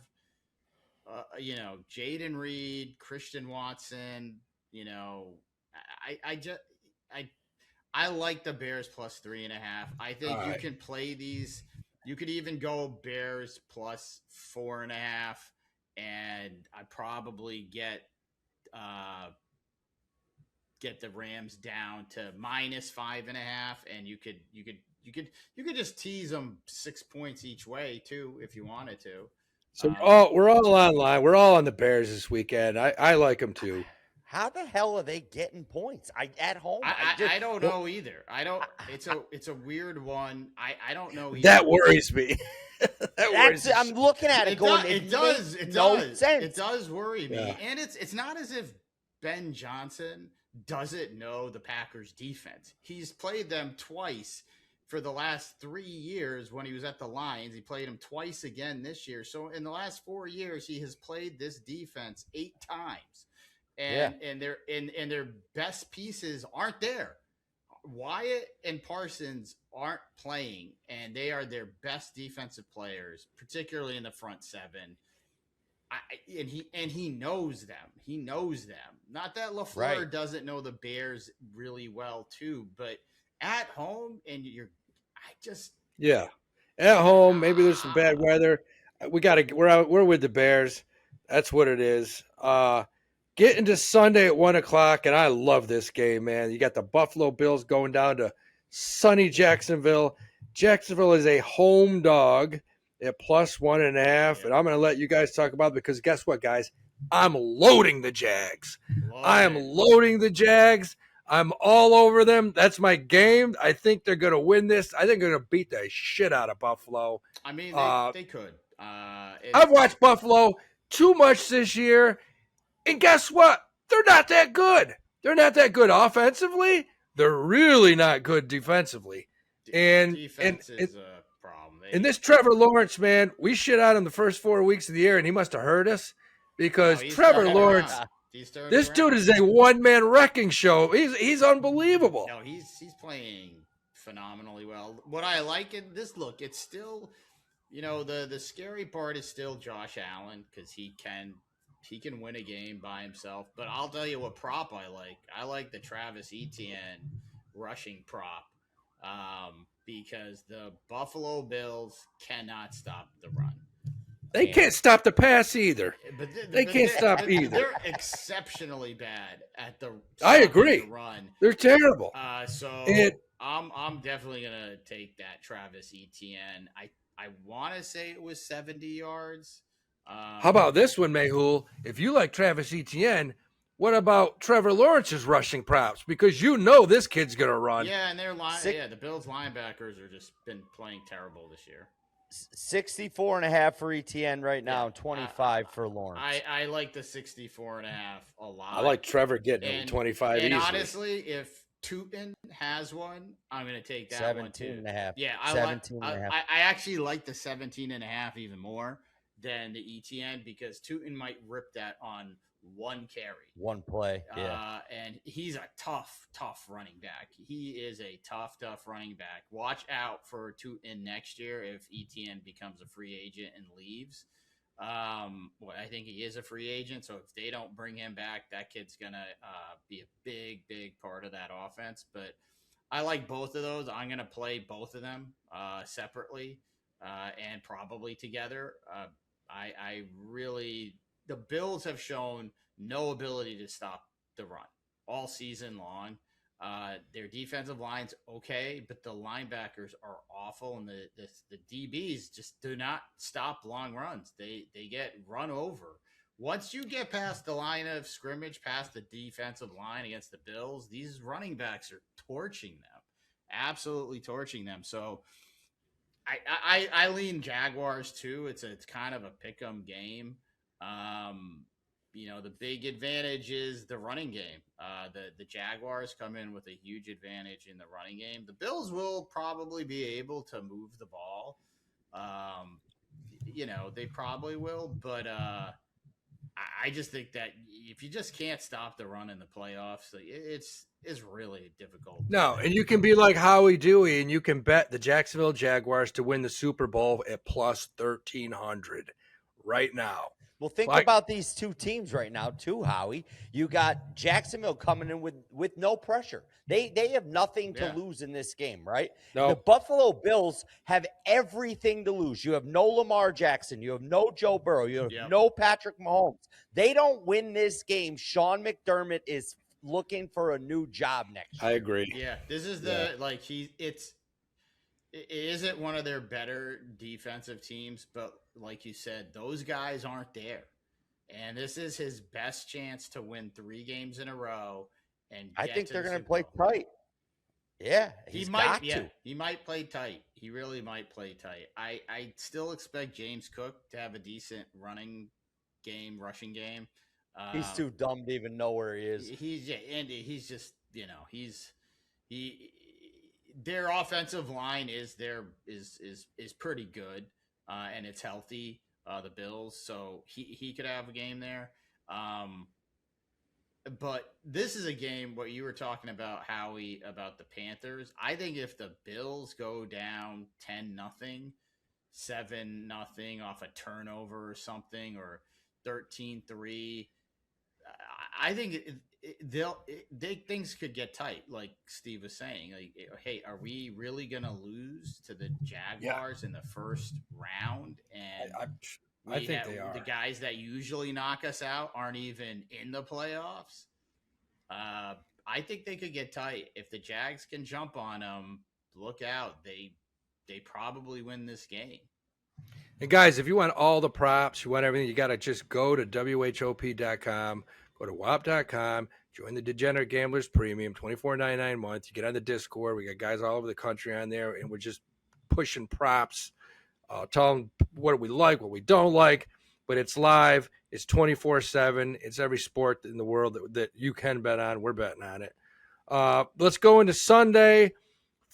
Jaden Reed, Christian Watson. I like the Bears plus 3.5. I think you can play these. You could even go Bears plus 4.5, and I probably get the Rams down to minus 5.5, and you could just tease them 6 points each way too if you wanted to. So we're all online. We're all on the Bears this weekend. I like them too. How the hell are they getting points? At home? I don't know either. I don't. It's a weird one. I don't know either. That worries me. I'm looking at it going. It does. It does worry me, and it's not as if Ben Johnson doesn't know the Packers defense. He's played them twice for the last 3 years when he was at the Lions. He played them twice again this year. So in the last 4 years, he has played this defense 8 times. And their best pieces aren't there. Wyatt and Parsons aren't playing, and they are their best defensive players, particularly in the front 7. And he knows them. He knows them. Not that LaFleur doesn't know the Bears really well too, but at home at home. Maybe there's some bad weather. We're with the Bears. That's what it is. Get into Sunday at 1:00, and I love this game, man. You got the Buffalo Bills going down to sunny Jacksonville. Jacksonville is a home dog at plus 1.5. Yeah. And I'm going to let you guys talk about it because guess what, guys? I'm loading the Jags. I am loading the Jags. I'm all over them. That's my game. I think they're going to win this. I think they're going to beat the shit out of Buffalo. I mean, they could. I've watched Buffalo too much this year. And guess what? They're not that good. They're not that good offensively. They're really not good defensively. Defense is a problem. And this Trevor Lawrence, man, we shit out him the first 4 weeks of the year, and he must have hurt us because Trevor Lawrence, this dude is a one-man wrecking show. He's unbelievable. No, he's playing phenomenally well. What I like in this look, it's still, the scary part is still Josh Allen because he can win a game by himself. But I'll tell you what prop I like. I like the Travis Etienne rushing prop because the Buffalo Bills cannot stop the run. They can't stop the pass either. They can't stop either. They're exceptionally bad at the. I agree. The run. They're terrible. I'm definitely gonna take that Travis Etienne. I want to say it was 70 yards. How about this one, Mehul? If you like Travis Etienne, what about Trevor Lawrence's rushing props? Because this kid's gonna run. Yeah, and the Bills linebackers are just been playing terrible this year. 64.5 for Etienne right now, 25 for Lawrence. I like the 64.5 a lot. I like Trevor getting 25 and easily. Honestly, if Tootin has one, I'm going to take that 17.5. Yeah, I actually like the 17.5 even more than the Etienne because Tootin might rip that on one carry. One play, yeah. And he's a tough running back. He is a tough running back. Watch out for Tootin next year if Etienne becomes a free agent and leaves. I think he is a free agent, so if they don't bring him back, that kid's going to be a big part of that offense. But I like both of those. I'm going to play both of them separately and probably together. The Bills have shown no ability to stop the run all season long. Their defensive line's okay, but the linebackers are awful, and the DBs just do not stop long runs. They get run over. Once you get past the line of scrimmage, past the defensive line against the Bills, these running backs are torching them, absolutely torching them. So I lean Jaguars too. It's kind of a pick'em game. The big advantage is the running game. The Jaguars come in with a huge advantage in the running game. The Bills will probably be able to move the ball. They probably will, but I just think that if you just can't stop the run in the playoffs, it's really difficult. No, and you can be like Howie Dewey, and you can bet the Jacksonville Jaguars to win the Super Bowl at plus 1,300 right now. Well, think about these two teams right now, too, Howie. You got Jacksonville coming in with no pressure. They have nothing to lose in this game, right? No. The Buffalo Bills have everything to lose. You have no Lamar Jackson. You have no Joe Burrow. You have no Patrick Mahomes. They don't win this game. Sean McDermott is looking for a new job next year. I agree. Yeah, this is it isn't one of their better defensive teams, but like you said, those guys aren't there. And this is his best chance to win 3 games in a row. And I think they're going to play tight. Yeah, he might. He might play tight. He really might play tight. I still expect James Cook to have a decent rushing game. He's too dumb to even know where he is. He's just their offensive line is pretty good, and it's healthy. The Bills, so he could have a game there. But this is a game what you were talking about, Howie, about the Panthers. I think if the Bills go down 10-0, 7-0 off a turnover or something, or 13-3, I think things could get tight, like Steve was saying. Like, hey, are we really gonna lose to the Jaguars in the first round? And I think they are. The guys that usually knock us out aren't even in the playoffs. I think they could get tight if the Jags can jump on them. Look out! They probably win this game. And guys, if you want all the props, you want everything, you got to just go to whop.com, go to whop.com, join the Degenerate Gamblers Premium, $24.99 a month. You get on the Discord. We got guys all over the country on there, and we're just pushing props. Tell them what we like, what we don't like, but it's live. It's 24/7. It's every sport in the world that you can bet on. We're betting on it. Let's go into Sunday.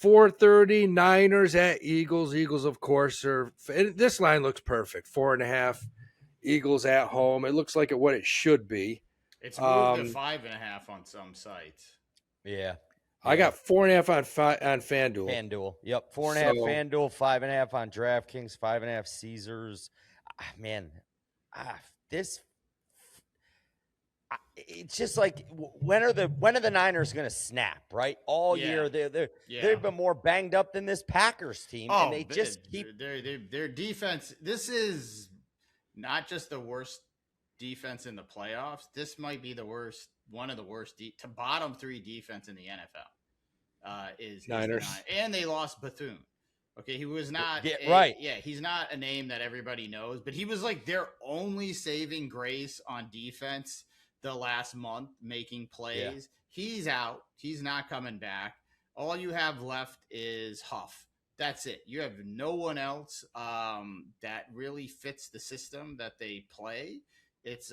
4:30 Niners at Eagles. Eagles, of course, are. This line looks perfect. 4.5 Eagles at home. It looks like what it should be. It's moved to 5.5 on some sites. Yeah. I got 4.5 on FanDuel. FanDuel. Yep. 4.5 FanDuel, 5.5 on DraftKings, 5.5 Caesars. It's just like when are the Niners going to snap? Right, all year they've been more banged up than this Packers team, and they just keep their defense. This is not just the worst defense in the playoffs. This might be one of the worst to bottom 3 defense in the NFL. Is Niners, and they lost Bethune. Okay, he was not he's not a name that everybody knows, but he was like their only saving grace on defense the last month, making plays. Yeah. He's out. He's not coming back. All you have left is Huff. That's it. You have no one else that really fits the system that they play. It's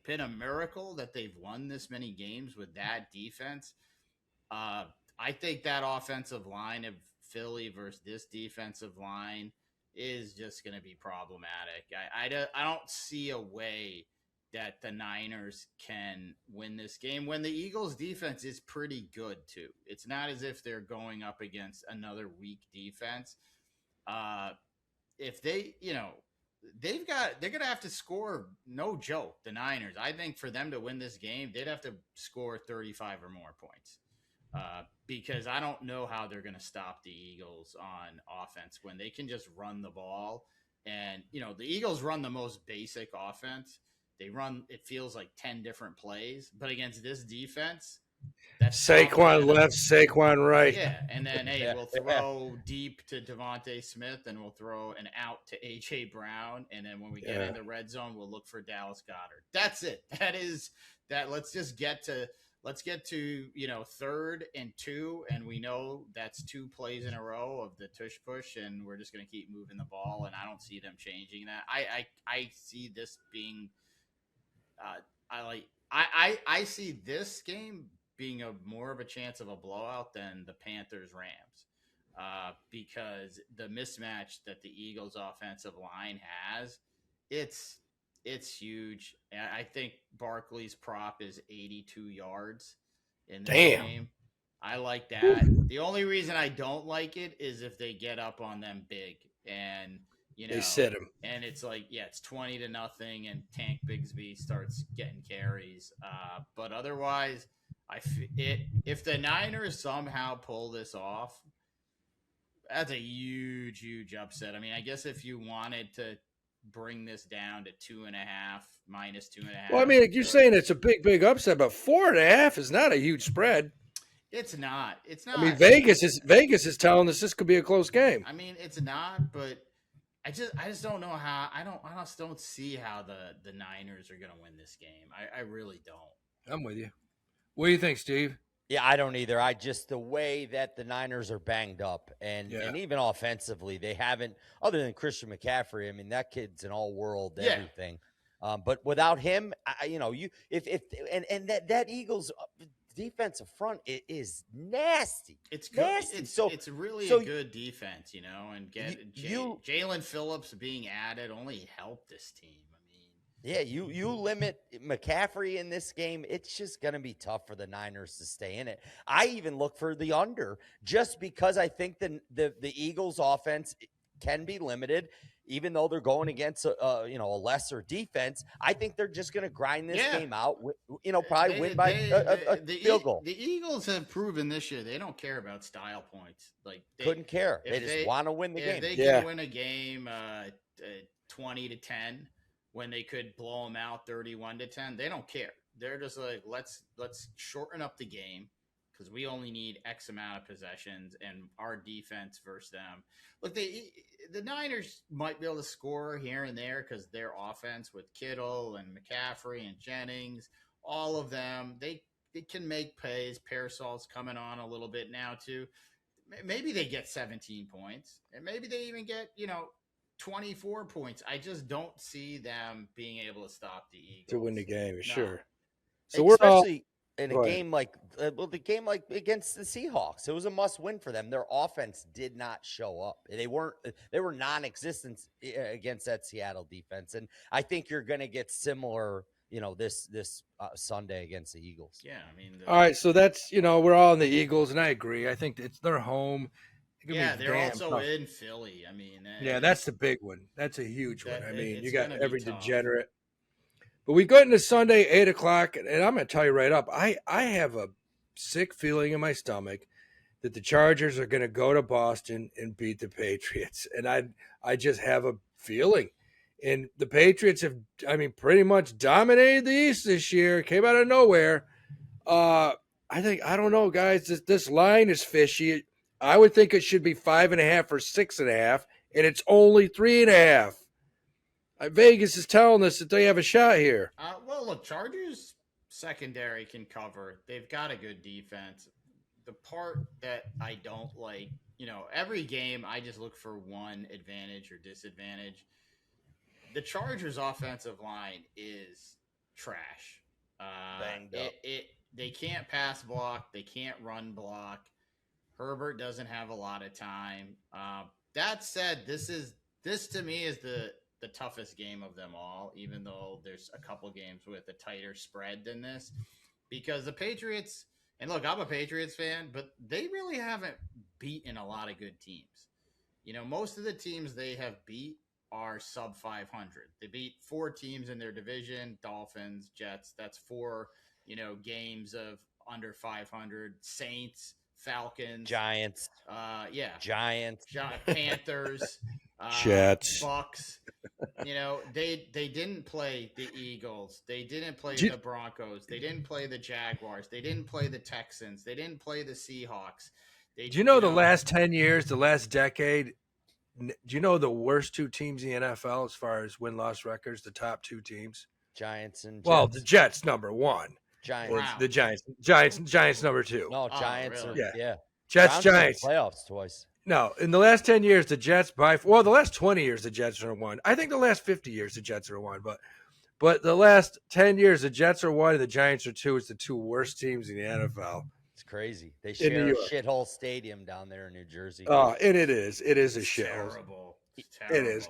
been a miracle that they've won this many games with that defense. I think that offensive line of Philly versus this defensive line is just going to be problematic. I don't see a way that the Niners can win this game when the Eagles defense is pretty good too. It's not as if they're going up against another weak defense. If they, they're going to have to score, no joke, the Niners. I think for them to win this game, they'd have to score 35 or more points. Because I don't know how they're going to stop the Eagles on offense when they can just run the ball. And, the Eagles run the most basic offense. They run, it feels like 10 different plays, but against this defense, that's Saquon left, Saquon right. Yeah, and then, we'll throw deep to Devontae Smith, and we'll throw an out to A.J. Brown, and then when we get in the red zone, we'll look for Dallas Goedert. That's it. Let's get to 3rd and 2, and we know that's 2 plays in a row of the tush push, and we're just going to keep moving the ball, and I don't see them changing that. I see this being I see this game being more of a chance of a blowout than the Panthers Rams, because the mismatch that the Eagles offensive line has, it's huge. I think Barkley's prop is 82 yards in this game. I like that. The only reason I don't like it is if they get up on them big and they sit him, and it's like, it's 20-0, and Tank Bigsby starts getting carries. But otherwise, if the Niners somehow pull this off, that's a huge, huge upset. I mean, I guess if you wanted to bring this down to 2.5, -2.5. Well, I mean, you're saying it's a big, big upset, but 4.5 is not a huge spread. It's not. I mean, Vegas is telling us this could be a close game. I mean, it's not, but I just don't know how. I just don't see how the Niners are going to win this game. I really don't. I'm with you. What do you think, Steve? Yeah, I don't either. The way that the Niners are banged up, and even offensively, they haven't, other than Christian McCaffrey. I mean, that kid's an all-world everything. But without him, that Eagles defensive front is nasty. It's good. Nasty. It's really a good defense, and Jalen Phillips being added only helped this team. Yeah, you limit McCaffrey in this game, it's just going to be tough for the Niners to stay in it. I even look for the under just because I think the Eagles offense can be limited, even though they're going against a lesser defense. I think they're just going to grind this game out, probably win by a field goal. The Eagles have proven this year they don't care about style points. Like couldn't care. They just want to win the game. If they can win a game 20-10. When they could blow them out 31-10, they don't care. They're just like, let's shorten up the game because we only need X amount of possessions, and our defense versus them. Look, the Niners might be able to score here and there because their offense with Kittle and McCaffrey and Jennings, all of them, they can make plays. Parasol's coming on a little bit now too. Maybe they get 17 points, and maybe they even get 24 points. I just don't see them being able to stop the Eagles to win the game. No. Sure. So especially in a game like the game like against the Seahawks, it was a must win for them. Their offense did not show up. They were non-existent against that Seattle defense, and I think you're going to get similar, this Sunday against the Eagles. Yeah, I mean, all right, so that's we're all in the Eagles, and I agree. I think it's their home. Yeah, they're also tough. In Philly. I mean, that's the big one. That's a huge one. I mean, you got every tough. degenerate. But we go into Sunday, 8:00, and I'm going to tell you right up, I have a sick feeling in my stomach that the Chargers are going to go to Boston and beat the Patriots. And I just have a feeling. And the Patriots have, pretty much dominated the East this year. Came out of nowhere. I don't know, guys. This line is fishy. I would think it should be 5.5 or 6.5, and it's only 3.5. Vegas is telling us that they have a shot here. Well, look, Chargers secondary can cover. They've got a good defense. The part that I don't like, every game I just look for one advantage or disadvantage. The Chargers offensive line is trash. Banged up. They can't pass block. They can't run block. Herbert doesn't have a lot of time. That said, this to me is the toughest game of them all, even though there's a couple games with a tighter spread than this, because the Patriots, and look, I'm a Patriots fan, but they really haven't beaten a lot of good teams. Most of the teams they have beat are sub 500. They beat 4 teams in their division: Dolphins, Jets. That's 4, games of under 500. Saints, Falcons, Giants, Giants, Panthers, Jets, Bucks. They didn't play the Eagles. They didn't play the Broncos. They didn't play the Jaguars. They didn't play the Texans. They didn't play the Seahawks. Do you know the last 10 years, the last decade? Do you know the worst 2 teams in the NFL as far as win-loss records? The top 2 teams, Giants and Jets. Well, the Jets number 1. Giants. Wow. The Giants number 2. No, Giants. Really? Yeah. Jets, Giants. Playoffs twice. No, in the last 10 years, the Jets the last 20 years, the Jets are 1. I think the last 50 years, the Jets are 1. But the last 10 years, the Jets are 1 and the Giants are 2. It's the 2 worst teams in the NFL. It's crazy. They share a shithole stadium down there in New Jersey. And it is. It is a shithole. Terrible. It is.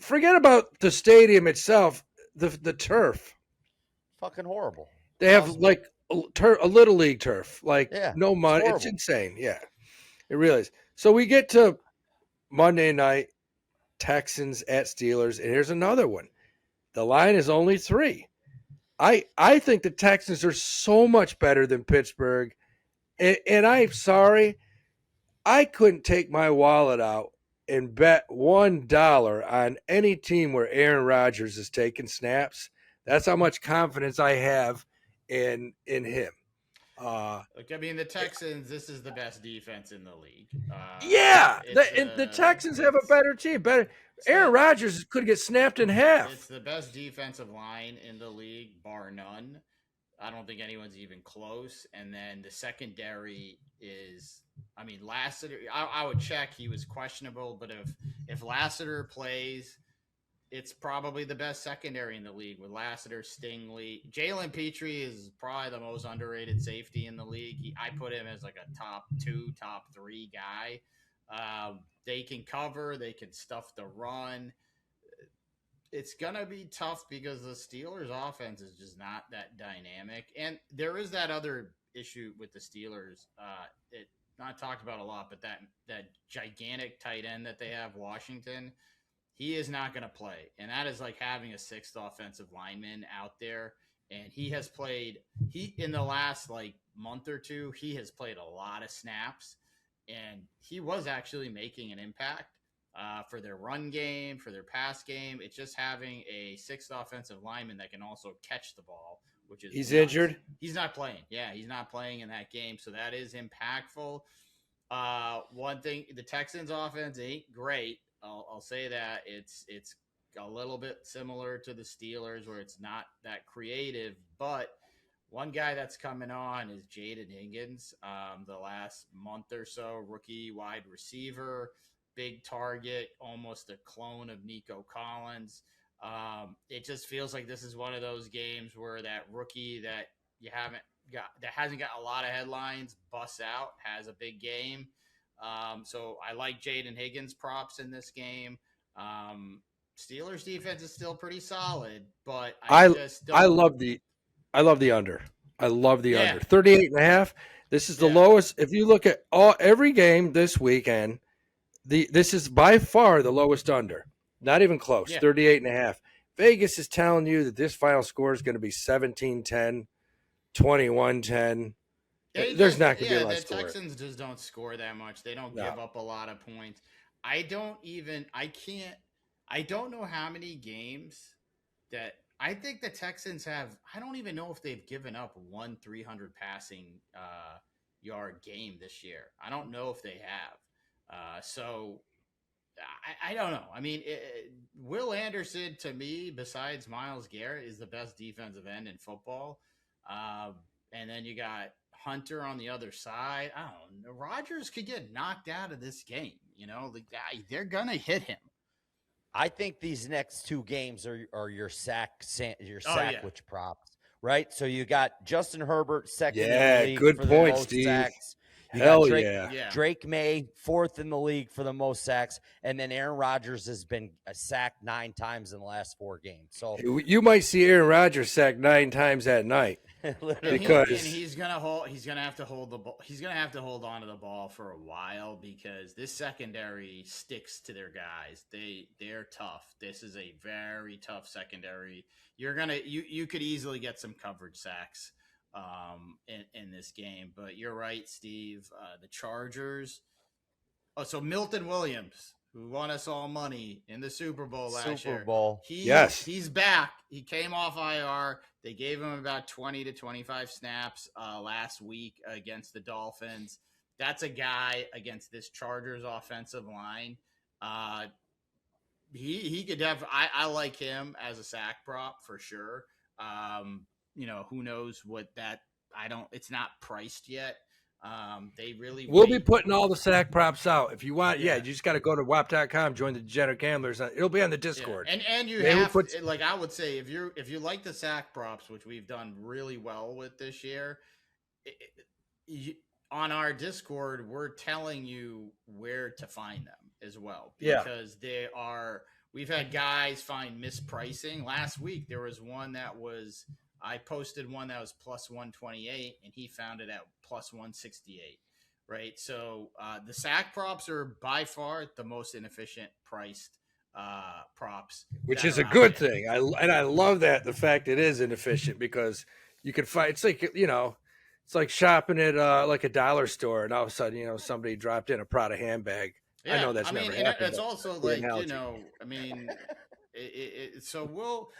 Forget about the stadium itself. The turf. Fucking horrible. They have like a little league turf. No money. It's it's insane. Yeah, it really is. So we get to Monday night, Texans at Steelers, and here's another one. The line is only 3. I think the Texans are so much better than Pittsburgh, and I'm sorry, I couldn't take my wallet out and bet $1 on any team where Aaron Rodgers is taking snaps. That's how much confidence I have in him. Look, the Texans, this is the best defense in the league. The Texans have a better team. Aaron Rodgers could get snapped in half. It's the best defensive line in the league, bar none. I don't think anyone's even close. And then the secondary is, Lassiter, I would check. He was questionable, but if Lassiter plays, it's probably the best secondary in the league with Lassiter, Stingley. Jalen Petrie is probably the most underrated safety in the league. I put him as like a top 2, top 3 guy. They can cover. They can stuff the run. It's going to be tough because the Steelers' offense is just not that dynamic. And there is that other issue with the Steelers. Not talked about a lot, but that gigantic tight end that they have, Washington, he is not going to play. And that is like having a 6th offensive lineman out there. And he has played, in the last month or 2, he has played a lot of snaps. And he was actually making an impact for their run game, for their pass game. It's just having a 6th offensive lineman that can also catch the ball, which is he's injured. He's not playing. Yeah, he's not playing in that game, so that is impactful. One thing, the Texans' offense ain't great. I'll say that it's a little bit similar to the Steelers, where it's not that creative. But one guy that's coming on is Jaden Higgins. The last month or so, rookie wide receiver, big target, almost a clone of Nico Collins. It just feels like this is one of those games where that rookie that hasn't got a lot of headlines busts out, has a big game. So I like Jaden Higgins props in this game. Steelers defense is still pretty solid, but I just don't. I love the under. I love the under. 38.5. This is the lowest. If you look at every game this weekend, this is by far the lowest under. Not even close. 38.5. Vegas is telling you that this final score is going to be 17-10, 21-10. There's not going to be a lot of score. The Texans just don't score that much. They don't give up a lot of points. I don't know how many games that I think the Texans have. I don't even know if they've given up one 300 passing yard game this year. I don't know if they have. So I don't know. I mean, Will Anderson, to me, besides Myles Garrett, is the best defensive end in football. And then you got Hunter on the other side. I don't know. Rodgers could get knocked out of this game. They're going to hit him. I think these next two games are your sandwich props, right? So you got Justin Herbert second in the league good for point, the most Steve. sacks. Hell Drake May, fourth in the league for the most sacks. And then Aaron Rodgers has been sacked 9 times in the last 4 games. So you might see Aaron Rodgers sacked 9 times that night. Because he's gonna have to hold the ball. He's gonna have to hold on to the ball for a while because this secondary sticks to their guys. They're tough. This is a very tough secondary. You could easily get some coverage sacks in this game. But you're right, Steve. The Chargers. Oh, so Milton Williams, who won us all money in the Super Bowl last year. He's back. He came off IR. They gave him about 20 to 25 snaps last week against the Dolphins. That's a guy against this Chargers offensive line. He could have. I like him as a sack prop for sure. Who knows what that? It's not priced yet. We'll be putting all the sack props out. If you want, you just got to go to whop.com, join the Degenerate Gamblers. It'll be on the Discord. Yeah. And you have I would say if you like the sack props, which we've done really well with this year, on our Discord, we're telling you where to find them as well because we've had guys find mispricing. Last week there was one that was I posted one that was plus 128 and he found it at plus 168, right? So the sack props are by far the most inefficient priced props. Which is a good thing. I love that, the fact it is inefficient because you can find, it's like, it's like shopping at like a dollar store and all of a sudden, somebody dropped in a Prada handbag. Yeah, I know that's never happened. It's also like, so we'll,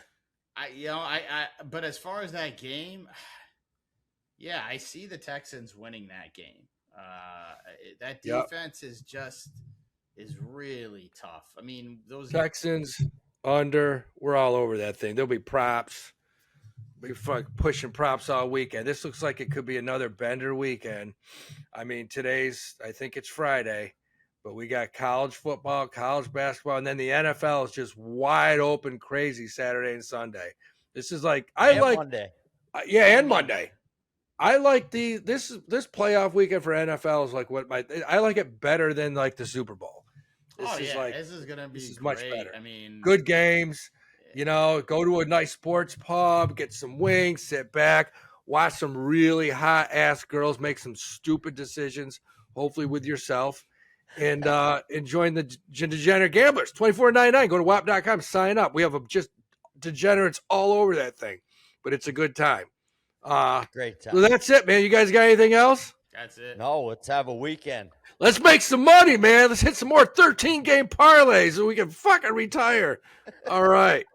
but as far as that game, I see the Texans winning that game. That defense is really tough. I mean, those Texans under, we're all over that thing. There'll be props. We're pushing props all weekend. This looks like it could be another bender weekend. I mean, I think it's Friday, but we got college football, college basketball, and then the NFL is just wide open, crazy Saturday and Sunday. This is like Monday. And Monday. I like this playoff weekend for NFL is like I like it better than like the Super Bowl. This is gonna be much better. I mean, good games. Go to a nice sports pub, get some wings, sit back, watch some really hot ass girls make some stupid decisions, hopefully with yourself. And join the Degenerate Gamblers, $24.99. Go to whop.com, sign up. We have just degenerates all over that thing, but it's a good time. Great time. So that's it, man. You guys got anything else? That's it. No, let's have a weekend. Let's make some money, man. Let's hit some more 13-game parlays so we can fucking retire. All right.